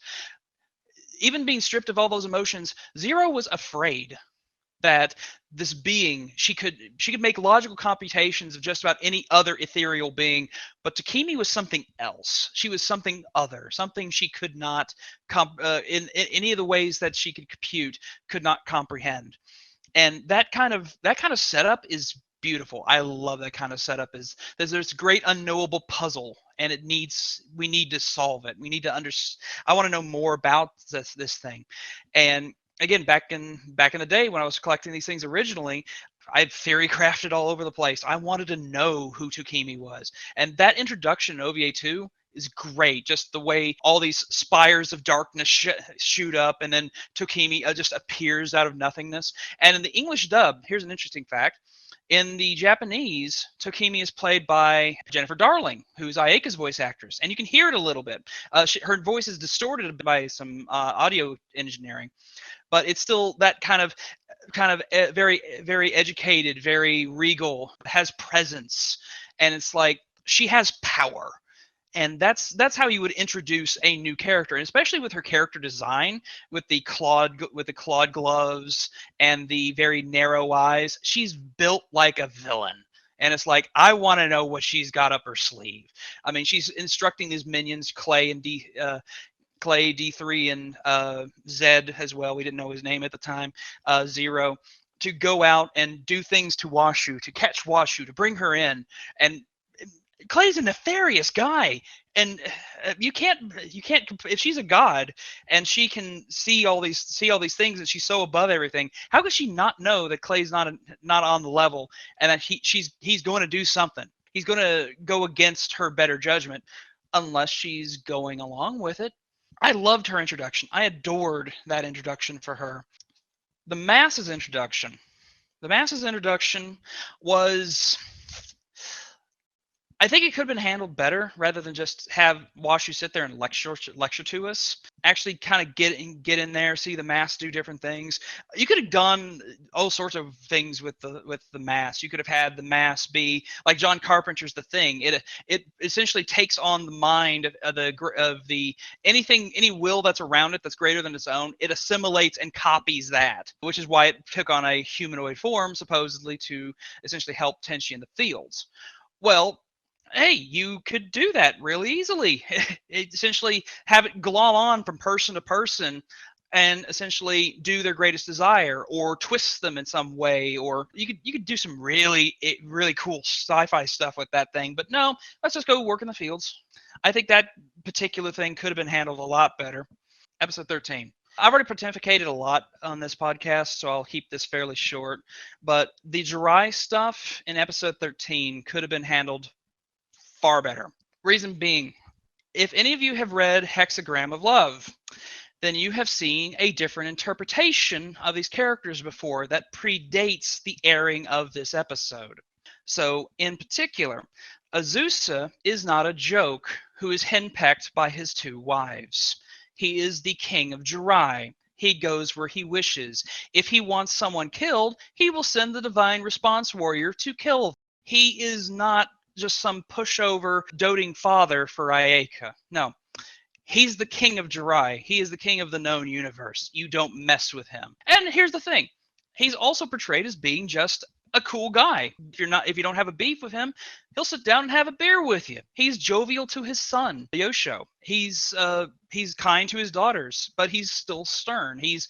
Even being stripped of all those emotions, Zero was afraid that this being, she could make logical computations of just about any other ethereal being, but Takimi was something else. She was something other, something she could not in any of the ways that she could compute, could not comprehend. And that kind of setup is beautiful. I love that kind of setup. Is there's a great unknowable puzzle, and we need to solve it. We need to I want to know more about this thing. And again, back in the day when I was collecting these things originally, I had theory crafted all over the place. I wanted to know who Tsukimi was, and that introduction in OVA2 is great. Just the way all these spires of darkness shoot up, and then Tokimi just appears out of nothingness. And in the English dub, here's an interesting fact. In the Japanese, Tokimi is played by Jennifer Darling, who's Ayaka's voice actress, and you can hear it a little bit. Her voice is distorted by some audio engineering, but it's still that kind of very very educated, very regal, has presence, and it's like she has power. And that's how you would introduce a new character, and especially with her character design, with the clawed gloves and the very narrow eyes. She's built like a villain, and it's like, I want to know what she's got up her sleeve. I mean, she's instructing these minions, Clay and D3 and Zed as well. We didn't know his name at the time, Zero, to go out and do things to Washu, to catch Washu, to bring her in. And Clay's a nefarious guy, and you can't if she's a god and she can see all these things, and she's so above everything. How could she not know that Clay's not on the level, and that he's going to do something? He's going to go against her better judgment, unless she's going along with it. I loved her introduction. I adored that introduction for her. The Mass's introduction. The Mass's introduction was, I think it could have been handled better, rather than just have Washu sit there and lecture to us. Actually, kind of get in there, see the Mass do different things. You could have done all sorts of things with the Mass. You could have had the Mass be like John Carpenter's The Thing. It essentially takes on the mind of any will that's around it that's greater than its own. It assimilates and copies that, which is why it took on a humanoid form, supposedly to essentially help Tenchi in the fields. Well, hey, you could do that really easily. Essentially have it glom on from person to person, and essentially do their greatest desire, or twist them in some way, or you could do some really cool sci-fi stuff with that thing. But no, let's just go work in the fields. I think that particular thing could have been handled a lot better. Episode 13. I've already pontificated a lot on this podcast, so I'll keep this fairly short. But the Jirai stuff in episode 13 could have been handled far better. Reason being, if any of you have read Hexagram of Love, then you have seen a different interpretation of these characters before that predates the airing of this episode. So, in particular, Azusa is not a joke who is henpecked by his 2 wives. He is the king of Jirai. He goes where he wishes. If he wants someone killed, he will send the divine response warrior to kill them. He is not just some pushover doting father for Ayaka. No. He's the king of Jirai. He is the king of the known universe. You don't mess with him. And here's the thing. He's also portrayed as being just a cool guy. If you don't have a beef with him, he'll sit down and have a beer with you. He's jovial to his son, Yosho. He's kind to his daughters, but he's still stern. He's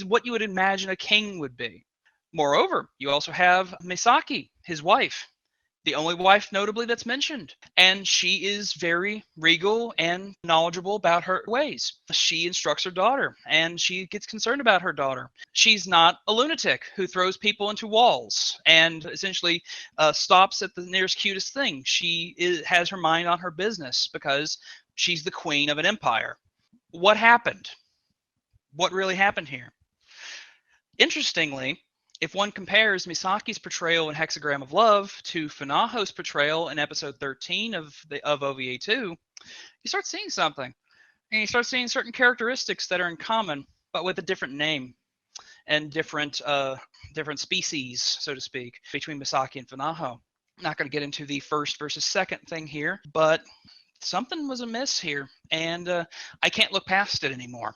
what you would imagine a king would be. Moreover, you also have Misaki, his wife. The only wife, notably, that's mentioned. And she is very regal and knowledgeable about her ways. She instructs her daughter, and she gets concerned about her daughter. She's not a lunatic who throws people into walls and essentially stops at the nearest cutest thing. She has her mind on her business because she's the queen of an empire. What happened? What really happened here? Interestingly, if one compares Misaki's portrayal in Hexagram of Love to Funaho's portrayal in episode 13 of OVA2, you start seeing something. And you start seeing certain characteristics that are in common, but with a different name and different species, so to speak, between Misaki and Funaho. I'm not going to get into the first versus second thing here, but something was amiss here, and I can't look past it anymore.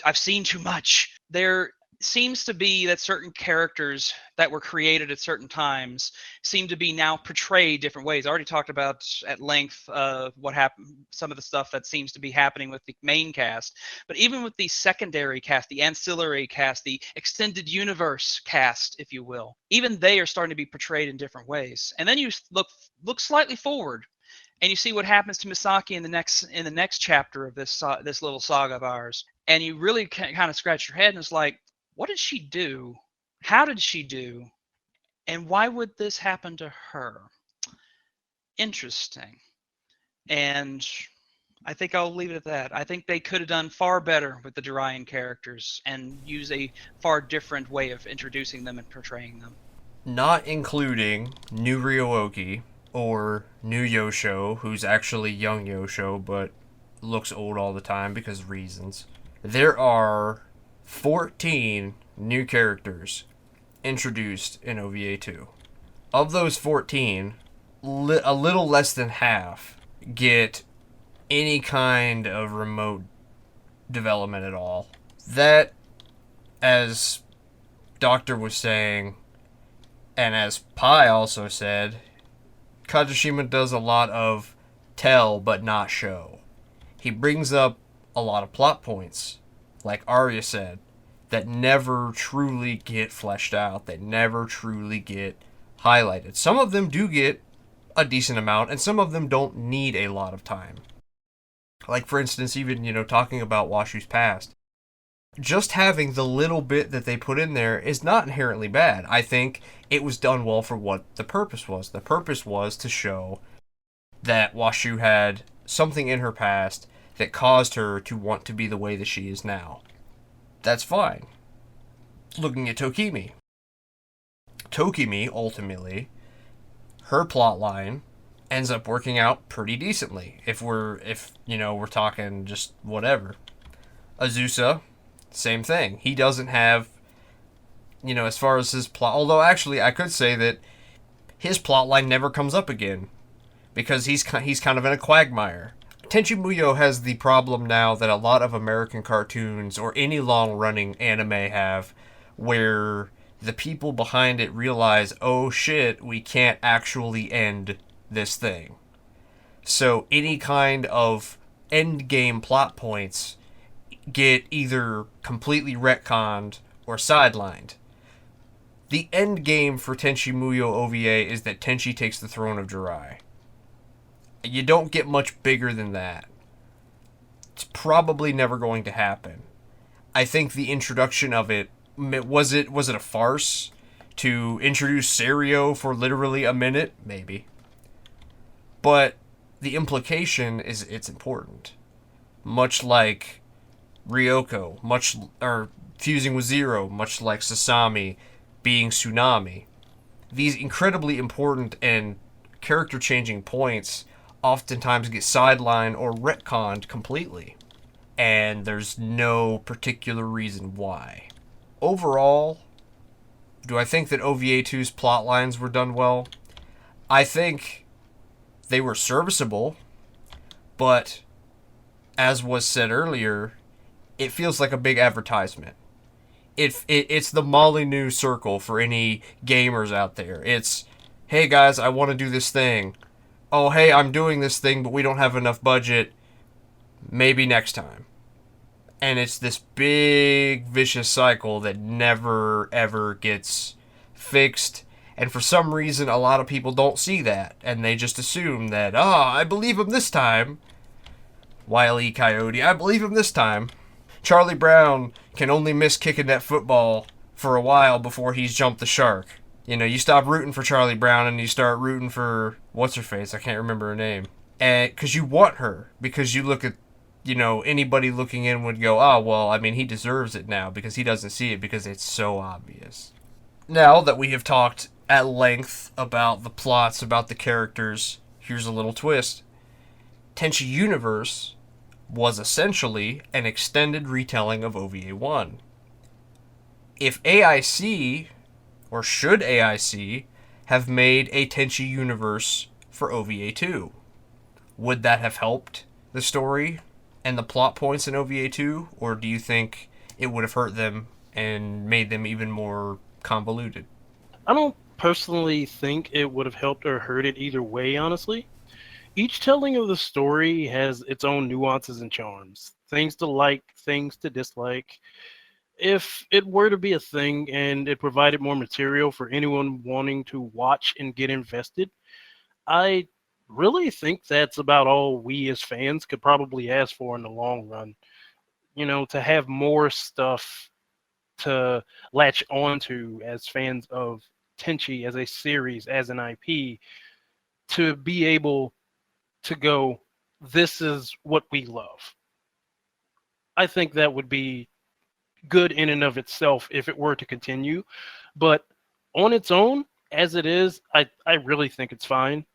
I've seen too much. There seems to be that certain characters that were created at certain times seem to be now portrayed different ways. I already talked about at length what happened, some of the stuff that seems to be happening with the main cast, but even with the secondary cast, the ancillary cast, the extended universe cast, if you will, even they are starting to be portrayed in different ways. And then you look slightly forward, and you see what happens to Misaki in the next chapter of this little saga of ours, and you really kind of scratch your head, and it's like, what did she do? How did she do? And why would this happen to her? Interesting. And I think I'll leave it at that. I think they could have done far better with the Jiraiyan characters and use a far different way of introducing them and portraying them. Not including new Ryoki or new Yosho, who's actually young Yosho but looks old all the time because of reasons. There are 14 new characters introduced in OVA2. Of those 14, a little less than half get any kind of remote development at all. That, as Doctor was saying, and as Pai also said, Kajishima does a lot of tell but not show. He brings up a lot of plot points, like Arya said, that never truly get fleshed out, that never truly get highlighted. Some of them do get a decent amount, and some of them don't need a lot of time. Like, for instance, even, talking about Washu's past. Just having the little bit that they put in there is not inherently bad. I think it was done well for what the purpose was. The purpose was to show that Washu had something in her past that caused her to want to be the way that she is now. That's fine. Looking at Tokimi, ultimately, her plot line ends up working out pretty decently. If we're talking just whatever. Azusa, same thing. He doesn't have, as far as his plot, although actually I could say that his plot line never comes up again because he's kind of in a quagmire. Tenchi Muyo has the problem now that a lot of American cartoons or any long-running anime have, where the people behind it realize, oh shit, we can't actually end this thing. So any kind of endgame plot points get either completely retconned or sidelined. The endgame for Tenchi Muyo OVA is that Tenchi takes the throne of Jirai. You don't get much bigger than that. It's probably never going to happen. I think the introduction of it, was it a farce to introduce Serio for literally a minute? Maybe. But the implication is it's important. Much like Ryoko, or fusing with Zero, much like Sasami being Tsunami. These incredibly important and character-changing points oftentimes get sidelined or retconned completely, and there's no particular reason why. Overall, do I think that OVA2's plot lines were done well? I think they were serviceable, but as was said earlier, it feels like a big advertisement. It's the Molyneux circle for any gamers out there. It's, hey guys, I want to do this thing. Oh, hey, I'm doing this thing, but we don't have enough budget. Maybe next time. And it's this big vicious cycle that never ever gets fixed. And for some reason, a lot of people don't see that, and they just assume that, I believe him this time. Wile E. Coyote, I believe him this time. Charlie Brown can only miss kicking that football for a while before he's jumped the shark. You know, you stop rooting for Charlie Brown and you start rooting for what's-her-face, I can't remember her name. And because you want her, because you look at, anybody looking in would go, he deserves it now because he doesn't see it because it's so obvious. Now that we have talked at length about the plots, about the characters, here's a little twist. Tenchi Universe was essentially an extended retelling of OVA1. If AIC, or should AIC, have made a Tenchi Universe for OVA2, would that have helped the story and the plot points in OVA2, or do you think it would have hurt them and made them even more convoluted? I don't personally think it would have helped or hurt it either way, honestly. Each telling of the story has its own nuances and charms. Things to like, things to dislike. If it were to be a thing and it provided more material for anyone wanting to watch and get invested, I really think that's about all we as fans could probably ask for in the long run. To have more stuff to latch onto as fans of Tenchi as a series, as an IP, to be able to go, this is what we love. I think that would be good in and of itself if it were to continue. But on its own, as it is, I really think it's fine.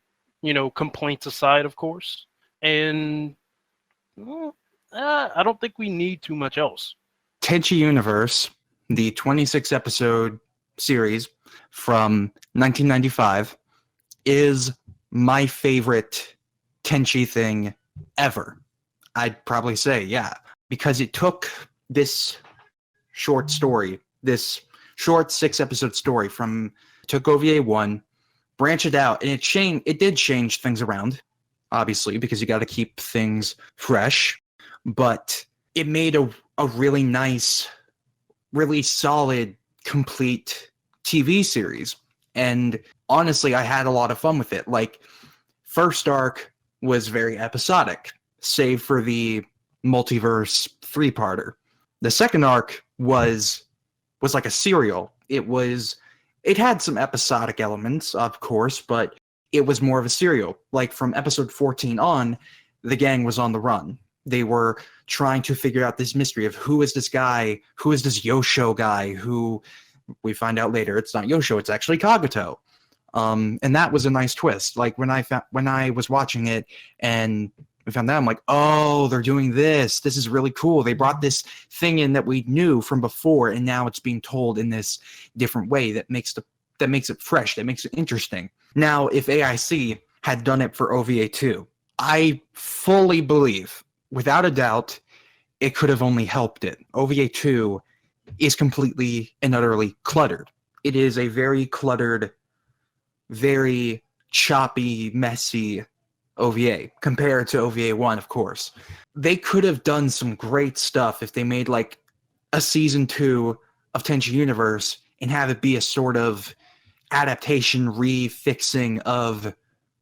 Complaints aside, of course. And I don't think we need too much else. Tenchi Universe, the 26-episode series from 1995, is my favorite Tenchi thing ever. I'd probably say, yeah, because it took this short story, this short 6-episode story took OVA1, branched it out, and it did change things around, obviously, because you got to keep things fresh, but it made a really nice, really solid, complete TV series. And honestly, I had a lot of fun with it. Like, first arc was very episodic, save for the multiverse 3-parter. The second arc was like a serial. It had some episodic elements, of course, but it was more of a serial. Like, from episode 14 on, the gang was on the run. They were trying to figure out this mystery of who is this guy, who is this Yosho guy, who we find out later it's not Yosho, it's actually Kageto. And that was a nice twist. Like, when I was watching it and we found out, I'm like, oh, they're doing this. This is really cool. They brought this thing in that we knew from before, and now it's being told in this different way that makes it fresh, that makes it interesting. Now, if AIC had done it for OVA2, I fully believe, without a doubt, it could have only helped it. OVA2 is completely and utterly cluttered. It is a very cluttered, very choppy, messy OVA compared to OVA1, of course. They could have done some great stuff if they made like a season 2 of Tenchi Universe and have it be a sort of adaptation, refixing of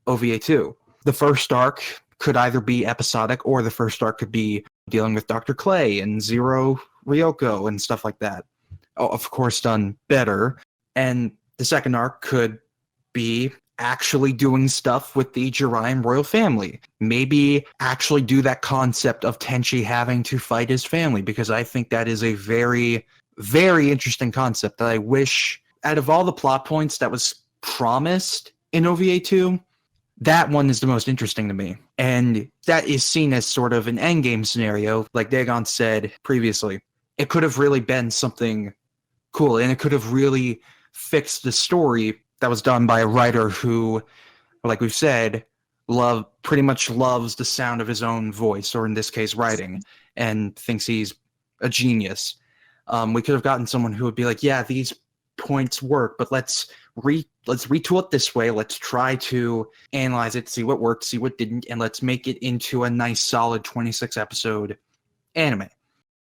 OVA2. The first arc could either be episodic or the first arc could be dealing with Dr. Clay and Zero Ryoko and stuff like that. Oh, of course, done better. And the second arc could be actually doing stuff with the Jiraiya royal family. Maybe actually do that concept of Tenchi having to fight his family, because I think that is a very, very interesting concept that I wish, out of all the plot points that was promised in OVA2, That one is the most interesting to me. And that is seen as sort of an endgame scenario, like Dagon said previously. It could have really been something cool, and it could have really fixed the story that was done by a writer who, like we've said, pretty much loves the sound of his own voice, or in this case, writing, and thinks he's a genius. We could have gotten someone who would be like, yeah, these points work, but let's retool it this way. Let's try to analyze it, see what worked, see what didn't, and let's make it into a nice, solid 26 episode anime.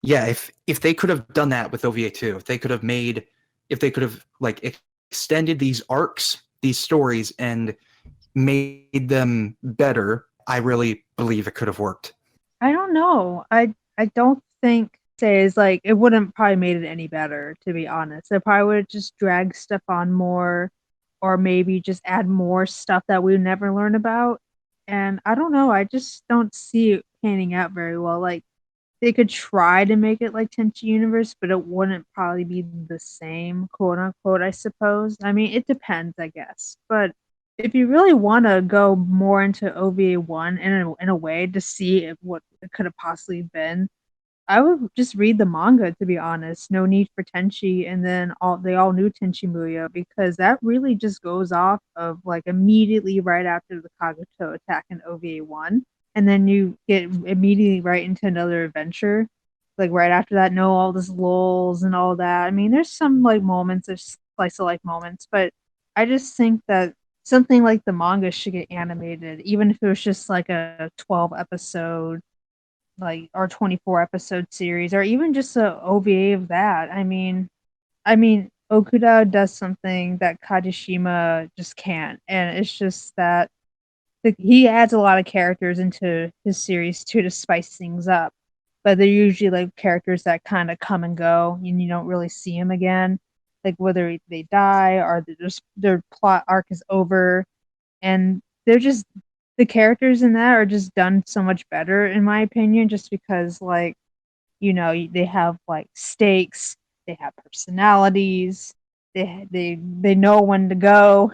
Yeah, if they could have done that with OVA2, if they could have like extended these arcs, these stories, and made them better, I really believe it could have worked. I don't know. I don't think says like it wouldn't probably made it any better, to be honest. It probably would have just dragged stuff on more, or maybe just add more stuff that we never learn about. And I don't know. I just don't see it panning out very well. Like they could try to make it like Tenchi Universe, but it wouldn't probably be the same, quote unquote, I suppose. I mean, it depends, I guess. But if you really want to go more into OVA1 in a way to see what it could have possibly been, I would just read the manga, to be honest. No need for Tenchi, and then they all knew Tenchi Muyo, because that really just goes off of like immediately right after the Kageto attack in OVA1, and then you get immediately right into another adventure. Like right after that, no, all this lulls and all that. I mean, there's some like moments, there's slice of life moments, but I just think that something like the manga should get animated, even if it was just like a 12 episode like or 24 episode series, or even just a OVA of that. I mean Okuda does something that Kajishima just can't, and it's just that he adds a lot of characters into his series too to spice things up, but they're usually like characters that kind of come and go and you don't really see them again, like whether they die or their plot arc is over, and they're just the characters in that are just done so much better in my opinion, just because like they have like stakes, they have personalities, they know when to go.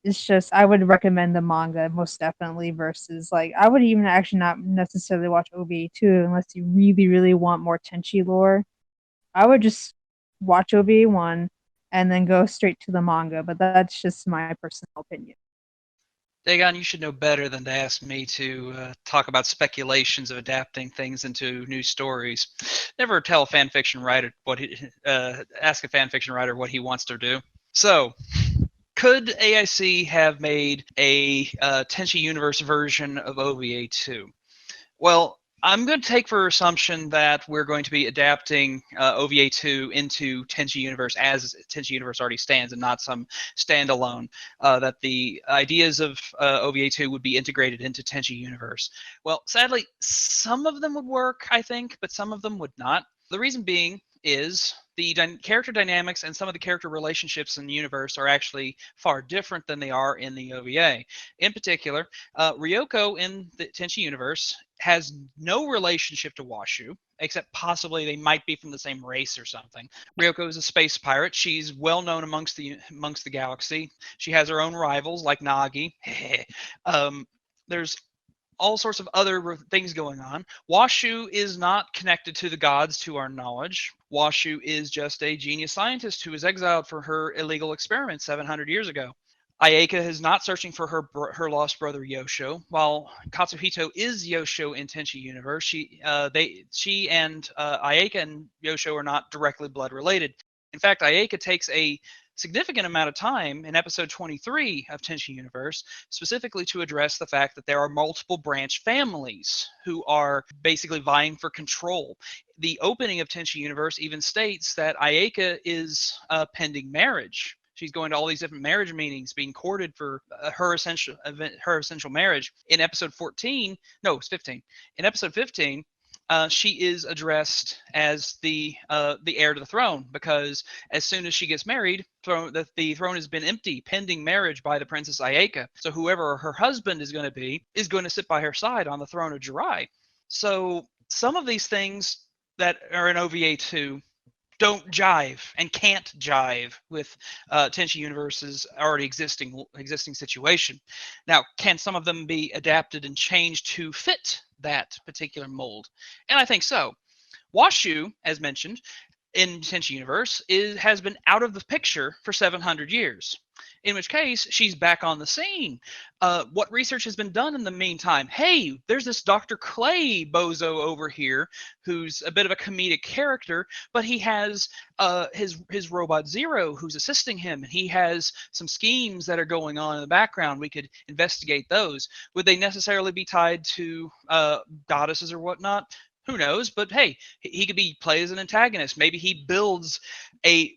It's just I would recommend the manga most definitely, versus like I would even actually not necessarily watch OVA2 unless you really really want more Tenchi lore. I would just watch OVA1 and then go straight to the manga, but that's just my personal opinion. Dagon, you should know better than to ask me to talk about speculations of adapting things into new stories. Never tell a fan fiction writer ask a fan fiction writer what he wants to do. So, could AIC have made a Tenchi Universe version of OVA2? Well, I'm going to take for assumption that we're going to be adapting OVA2 into Tenchi Universe as Tenchi Universe already stands, and not some standalone. That the ideas of OVA2 would be integrated into Tenchi Universe. Well, sadly, some of them would work, I think, but some of them would not. The reason being is the character dynamics and some of the character relationships in the universe are actually far different than they are in the OVA. In particular, Ryoko in the Tenchi universe has no relationship to Washu, except possibly they might be from the same race or something. Ryoko is a space pirate. She's well known amongst the galaxy. She has her own rivals like Nagi. There's all sorts of other things going on. Washu is not connected to the gods to our knowledge. Washu is just a genius scientist who was exiled for her illegal experiments 700 years ago. Ayaka is not searching for her lost brother Yosho, while Katsuhito is Yosho in Tenchi Universe. She and Ayaka and Yosho are not directly blood related. In fact, Ayaka takes a significant amount of time in episode 23 of Tenchi Universe, specifically to address the fact that there are multiple branch families who are basically vying for control. The opening of Tenchi Universe even states that Ayaka is pending marriage. She's going to all these different marriage meetings, being courted for her essential marriage. In episode 14, no, it's 15. In episode 15, she is addressed as the heir to the throne, because as soon as she gets married, the throne has been empty, pending marriage by the Princess Ayaka. So whoever her husband is going to be is going to sit by her side on the throne of Jirai. So some of these things that are in OVA2 don't jive and can't jive with Tenchi Universe's already existing situation. Now, can some of them be adapted and changed to fit that particular mold? And I think so. Washu, as mentioned, in Tenchi Universe has been out of the picture for 700 years. In which case, she's back on the scene. What research has been done in the meantime? Hey, there's this Dr. Clay bozo over here who's a bit of a comedic character, but he has his robot Zero who's assisting him, and he has some schemes that are going on in the background. We could investigate those. Would they necessarily be tied to goddesses or whatnot? Who knows? But hey, he could be played as an antagonist. Maybe he builds a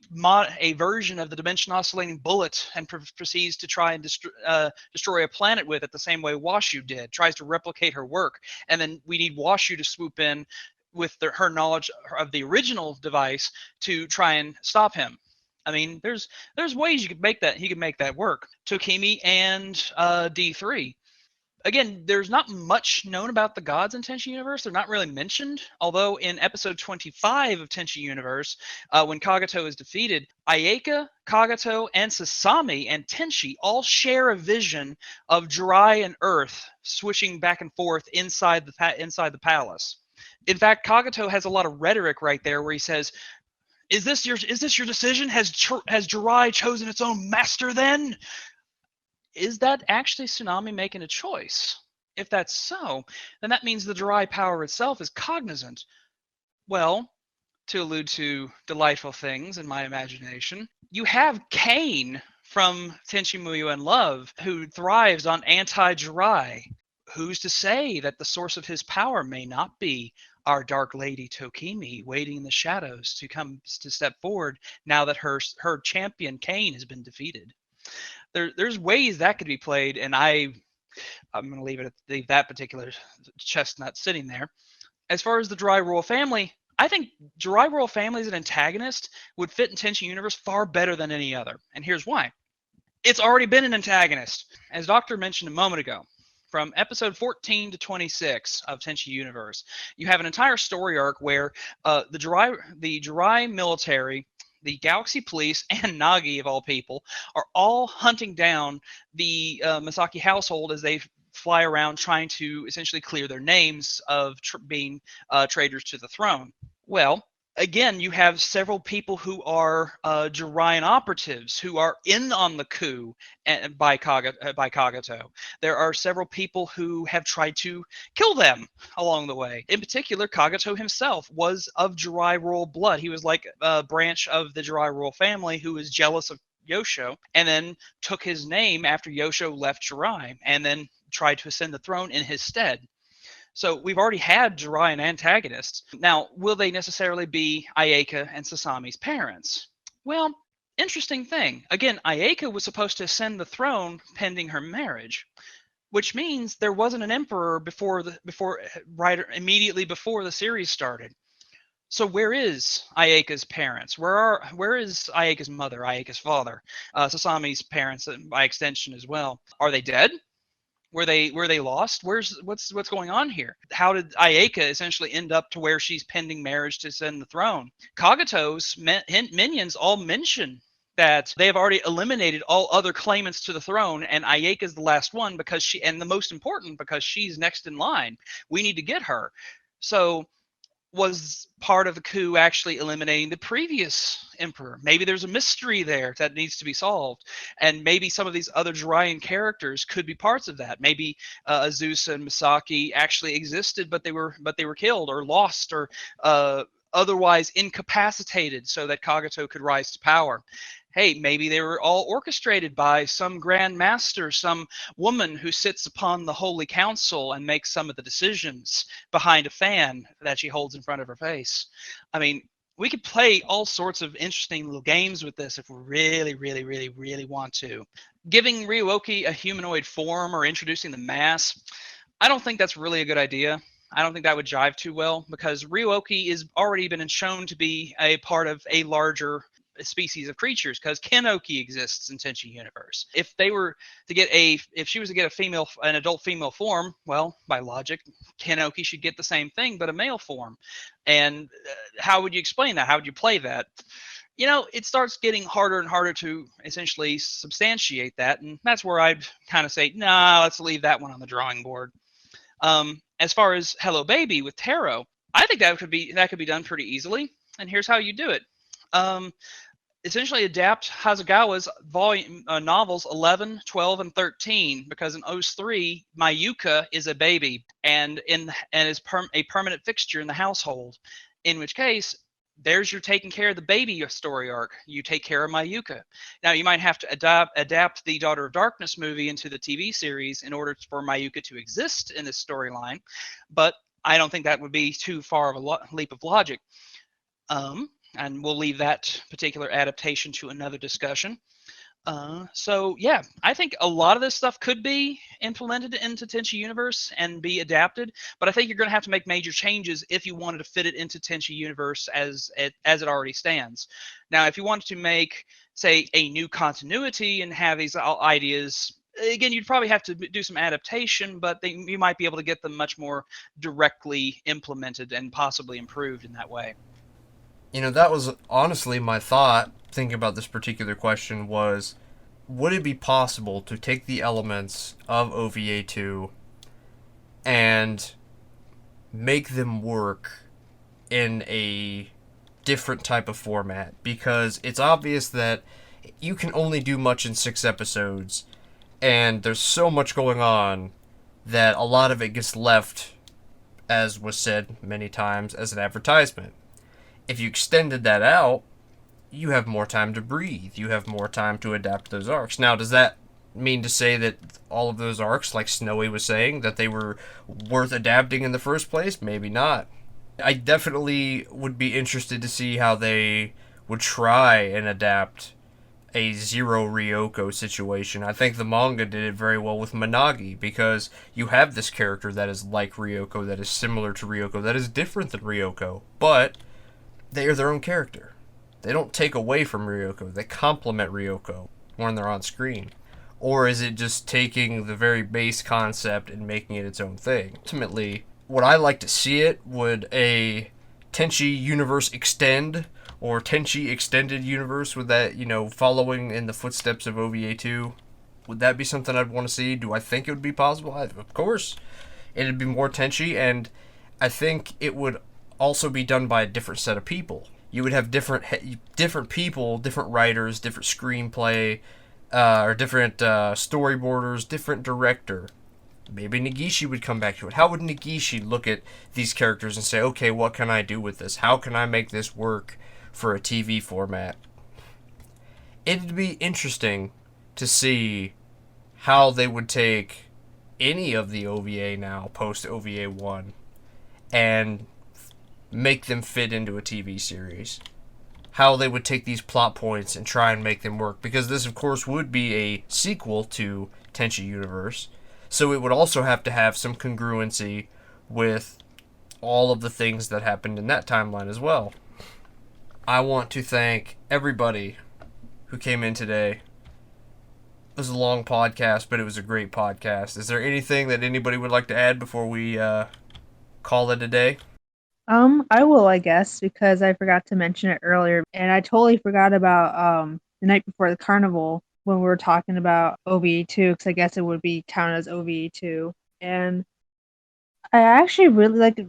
version of the dimension oscillating bullet and proceeds to try and destroy a planet with it the same way Washu did. Tries to replicate her work, and then we need Washu to swoop in with her knowledge of the original device to try and stop him. I mean, there's ways you could make that work. Tokimi and D3. Again, there's not much known about the gods in Tenchi Universe. They're not really mentioned. Although in episode 25 of Tenchi Universe, when Kagato is defeated, Ayeka, Kagato, and Sasami and Tenchi all share a vision of Jirai and Earth switching back and forth inside the palace. In fact, Kagato has a lot of rhetoric right there where he says, "Is this your decision? Has Jirai chosen its own master then?" Is that actually Tsunami making a choice? If that's so, then that means the Jirai power itself is cognizant. Well, to allude to delightful things in my imagination, you have Kane from Tenchi Muyo and Love, who thrives on anti-Jirai. Who's to say that the source of his power may not be our Dark Lady Tokimi waiting in the shadows to step forward now that her champion Kane has been defeated? There's ways that could be played, and I'm going to leave that particular chestnut sitting there. As far as the Jirai Royal Family, I think Jirai Royal Family as an antagonist would fit in Tenchi Universe far better than any other, and here's why. It's already been an antagonist. As Doctor mentioned a moment ago, from episode 14 to 26 of Tenchi Universe, you have an entire story arc where the Jirai military, the Galaxy Police, and Nagi, of all people, are all hunting down the Masaki household as they fly around trying to essentially clear their names of being traitors to the throne. Well, again, you have several people who are Jiraiyan operatives who are in on the coup by Kagato. There are several people who have tried to kill them along the way. In particular, Kagato himself was of Jirai royal blood. He was like a branch of the Jirai royal family who was jealous of Yosho, and then took his name after Yosho left Jirai, and then tried to ascend the throne in his stead. So we've already had Jiraiyan antagonists. Now, will they necessarily be Ayeka and Sasami's parents? Well, interesting thing. Again, Ayeka was supposed to ascend the throne pending her marriage, which means there wasn't an emperor immediately before the series started. So where is Ayeka's parents? Where is Ayeka's mother, Ayeka's father, Sasami's parents by extension as well? Are they dead? Were they lost? What's going on here? How did Ayeka essentially end up to where she's pending marriage to ascend the throne? Kagato's minions all mention that they have already eliminated all other claimants to the throne, and Ayeka's the last one and the most important because she's next in line. We need to get her. So was part of the coup actually eliminating the previous emperor? Maybe there's a mystery there that needs to be solved, and maybe some of these other Jiraiyan characters could be parts of that. Maybe Azusa and Misaki actually existed, but they were killed or lost or otherwise incapacitated so that Kagato could rise to power. Hey, maybe they were all orchestrated by some grand master, some woman who sits upon the holy council and makes some of the decisions behind a fan that she holds in front of her face. I mean, we could play all sorts of interesting little games with this if we really, really, really, really want to. Giving Ryuoki a humanoid form or introducing the mass, I don't think that's really a good idea. I don't think that would jive too well because Ryuoki is already been shown to be a part of a larger species of creatures, because Kenoki exists in Tenchi universe. If they were to get if she was to get an adult female form, well, by logic, Kenoki should get the same thing, but a male form. And how would you explain that? How would you play that? It starts getting harder and harder to essentially substantiate that, and that's where I'd kind of say, nah, let's leave that one on the drawing board. As far as Hello Baby with Taro, I think that could be done pretty easily, and here's how you do it. Essentially adapt Hasegawa's novels 11, 12, and 13, because in OS3, Mayuka is a baby and is a permanent fixture in the household, in which case, there's your taking care of the baby story arc. You take care of Mayuka. Now, you might have to adapt the Daughter of Darkness movie into the TV series in order for Mayuka to exist in this storyline, but I don't think that would be too far of a leap of logic. And we'll leave that particular adaptation to another discussion. So yeah, I think a lot of this stuff could be implemented into Tenchi Universe and be adapted, but I think you're going to have to make major changes if you wanted to fit it into Tenchi Universe as it already stands. Now, if you wanted to make, say, a new continuity and have these ideas, again, you'd probably have to do some adaptation, but you might be able to get them much more directly implemented and possibly improved in that way. That was honestly my thought, thinking about this particular question, was, would it be possible to take the elements of OVA2 and make them work in a different type of format? Because it's obvious that you can only do much in 6 episodes, and there's so much going on that a lot of it gets left, as was said many times, as an advertisement. If you extended that out, you have more time to breathe. You have more time to adapt those arcs. Now, does that mean to say that all of those arcs, like Snowy was saying, that they were worth adapting in the first place? Maybe not. I definitely would be interested to see how they would try and adapt a Zero Ryoko situation. I think the manga did it very well with Managi, because you have this character that is like Ryoko, that is similar to Ryoko, that is different than Ryoko, but they are their own character. They don't take away from Ryoko. They complement Ryoko when they're on screen. Or is it just taking the very base concept and making it its own thing? Ultimately, would I like to see it? Would a Tenchi Universe Extend or Tenchi Extended Universe, with that, following in the footsteps of OVA2? Would that be something I'd want to see? Do I think it would be possible? Of course. It'd be more Tenchi, and I think it would also be done by a different set of people. You would have different people, different writers, different screenplay, or different storyboarders, different director. Maybe Negishi would come back to it. How would Negishi look at these characters and say, okay, what can I do with this? How can I make this work for a TV format? It'd be interesting to see how they would take any of the OVA now, post OVA 1, and make them fit into a TV series. How they would take these plot points and try and make them work. Because this, of course, would be a sequel to Tenchi Universe. So it would also have to have some congruency with all of the things that happened in that timeline as well. I want to thank everybody who came in today. It was a long podcast, but it was a great podcast. Is there anything that anybody would like to add before we call it a day? I will, I guess, because I forgot to mention it earlier, and I totally forgot about the night before the carnival when we were talking about OVA2, because I guess it would be counted as OVA2. And I actually really like it.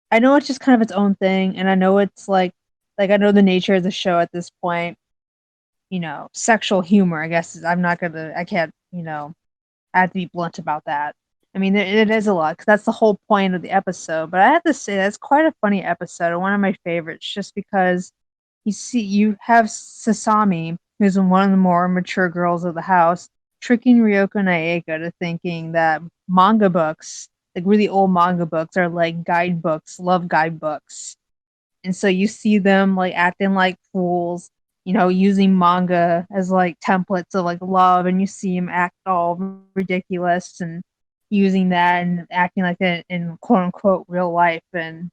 I know it's just kind of its own thing, and I know it's like I know the nature of the show at this point. Sexual humor, I guess. I can't, I have to be blunt about that. I mean, it is a lot, because that's the whole point of the episode. But I have to say, that's quite a funny episode, and one of my favorites, just because you have Sasami, who's one of the more mature girls of the house, tricking Ryoko and Ayeka to thinking that manga books, like really old manga books, are like guidebooks, love guidebooks. And so you see them like acting like fools, using manga as like templates of like love, and you see them act all ridiculous and using that and acting like that in quote unquote real life. And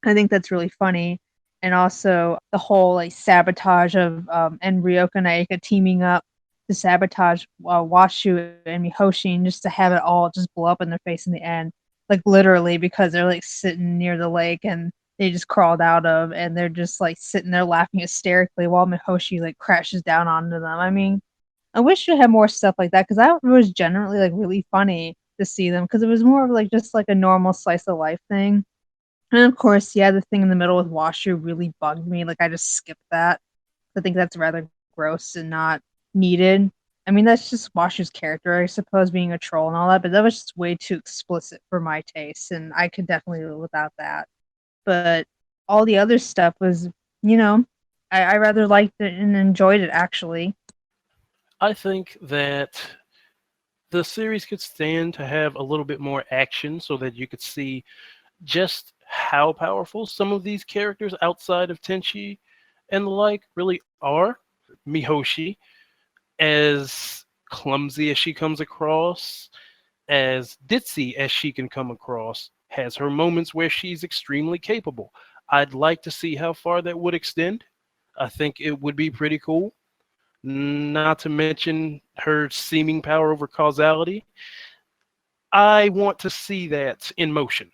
I think that's really funny. and also the whole like sabotage of and Ryoko and Aika teaming up to sabotage Washu and Mihoshi, and just to have it all just blow up in their face in the end, like literally, because they're like sitting near the lake and they just crawled out of, and they're just like sitting there laughing hysterically while Mihoshi like crashes down onto them. I mean, I wish you had more stuff like that because that was generally like really funny to see them because it was more of like just like a normal slice of life thing. And of course, yeah, the thing in the middle with Washu really bugged me. Like I just skipped that. I think that's rather gross and not needed. I mean, that's just Washu's character, I suppose, being a troll and all that, but that was just way too explicit for my taste, and I could definitely live without that. But all the other stuff was, you know, I rather liked it and enjoyed it actually. I think that the series could stand to have a little bit more action so that you could see just how powerful some of these characters outside of Tenchi and the like really are. Mihoshi, as clumsy as she comes across, as ditzy as she can come across, has her moments where she's extremely capable. I'd like to see how far that would extend. I think it would be pretty cool. Not to mention her seeming power over causality. I want to see that in motion.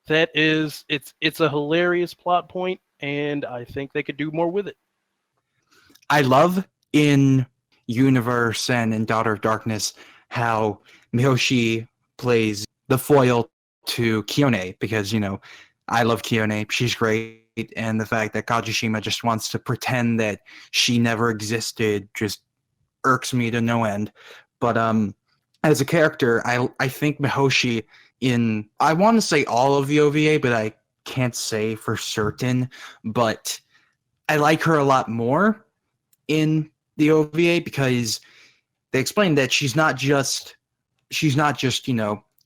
That is, it's a hilarious plot point, and I think they could do more with it. I love in Universe and in Daughter of Darkness how Mihoshi plays the foil to Kiyone because, I love Kiyone. She's great. And the fact that Kajishima just wants to pretend that she never existed just irks me to no end. But as a character, I think Mihoshi I want to say all of the OVA, but I can't say for certain. But I like her a lot more in the OVA because they explain that she's not just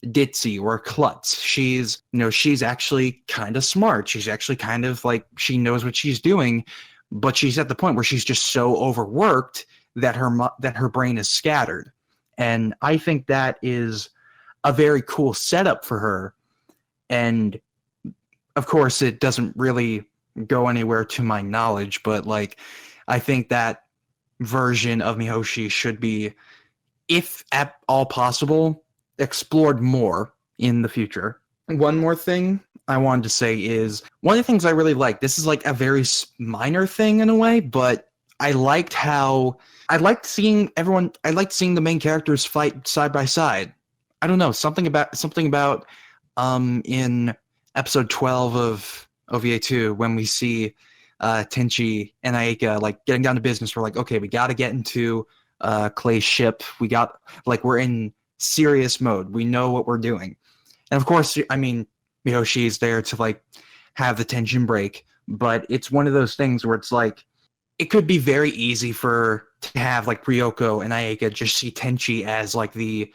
ditzy or klutz. She's actually kind of smart. She's actually kind of like she knows what she's doing, but she's at the point where she's just so overworked that her brain is scattered. And I think that is a very cool setup for her. And of course, it doesn't really go anywhere to my knowledge, but like I think that version of Mihoshi should be, if at all possible, explored more in the future. One more thing I wanted to say is one of the things I really like. This is like a very minor thing in a way, but I liked seeing the main characters fight side by side. I don't know, something about in episode 12 of OVA2 when we see Tenchi and Aika like getting down to business. We're like, okay, we got to get into Clay's ship. We're in serious mode. We know what we're doing. And of course, I mean, Mihoshi is there to like have the tension break, but it's one of those things where it's like it could be very easy to have like Ryoko and Aika just see Tenchi as like the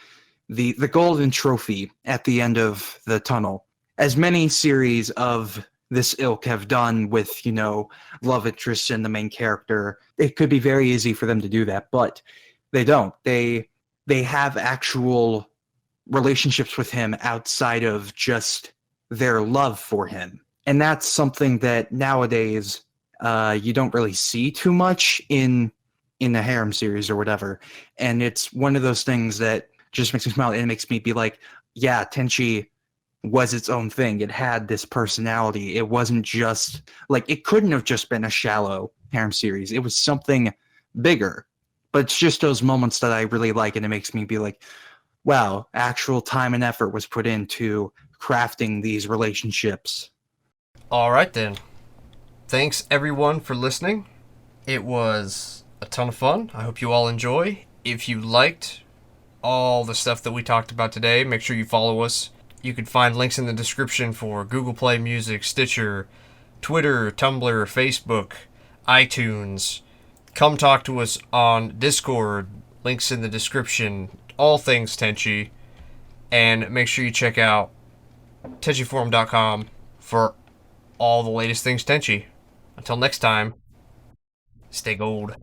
golden trophy at the end of the tunnel. As many series of this ilk have done with, love interests in the main character, it could be very easy for them to do that, but they don't. They have actual relationships with him outside of just their love for him. And that's something that nowadays you don't really see too much in the harem series or whatever. And it's one of those things that just makes me smile, and it makes me be like, yeah, Tenchi was its own thing. It had this personality. It wasn't just like, it couldn't have just been a shallow harem series. It was something bigger. But it's just those moments that I really like, and it makes me be like, wow, actual time and effort was put into crafting these relationships. All right, then. Thanks, everyone, for listening. It was a ton of fun. I hope you all enjoy. If you liked all the stuff that we talked about today, make sure you follow us. You can find links in the description for Google Play Music, Stitcher, Twitter, Tumblr, Facebook, iTunes. Come talk to us on Discord. Links in the description. All things Tenchi. And make sure you check out Tenchiforum.com for all the latest things Tenchi. Until next time, stay gold.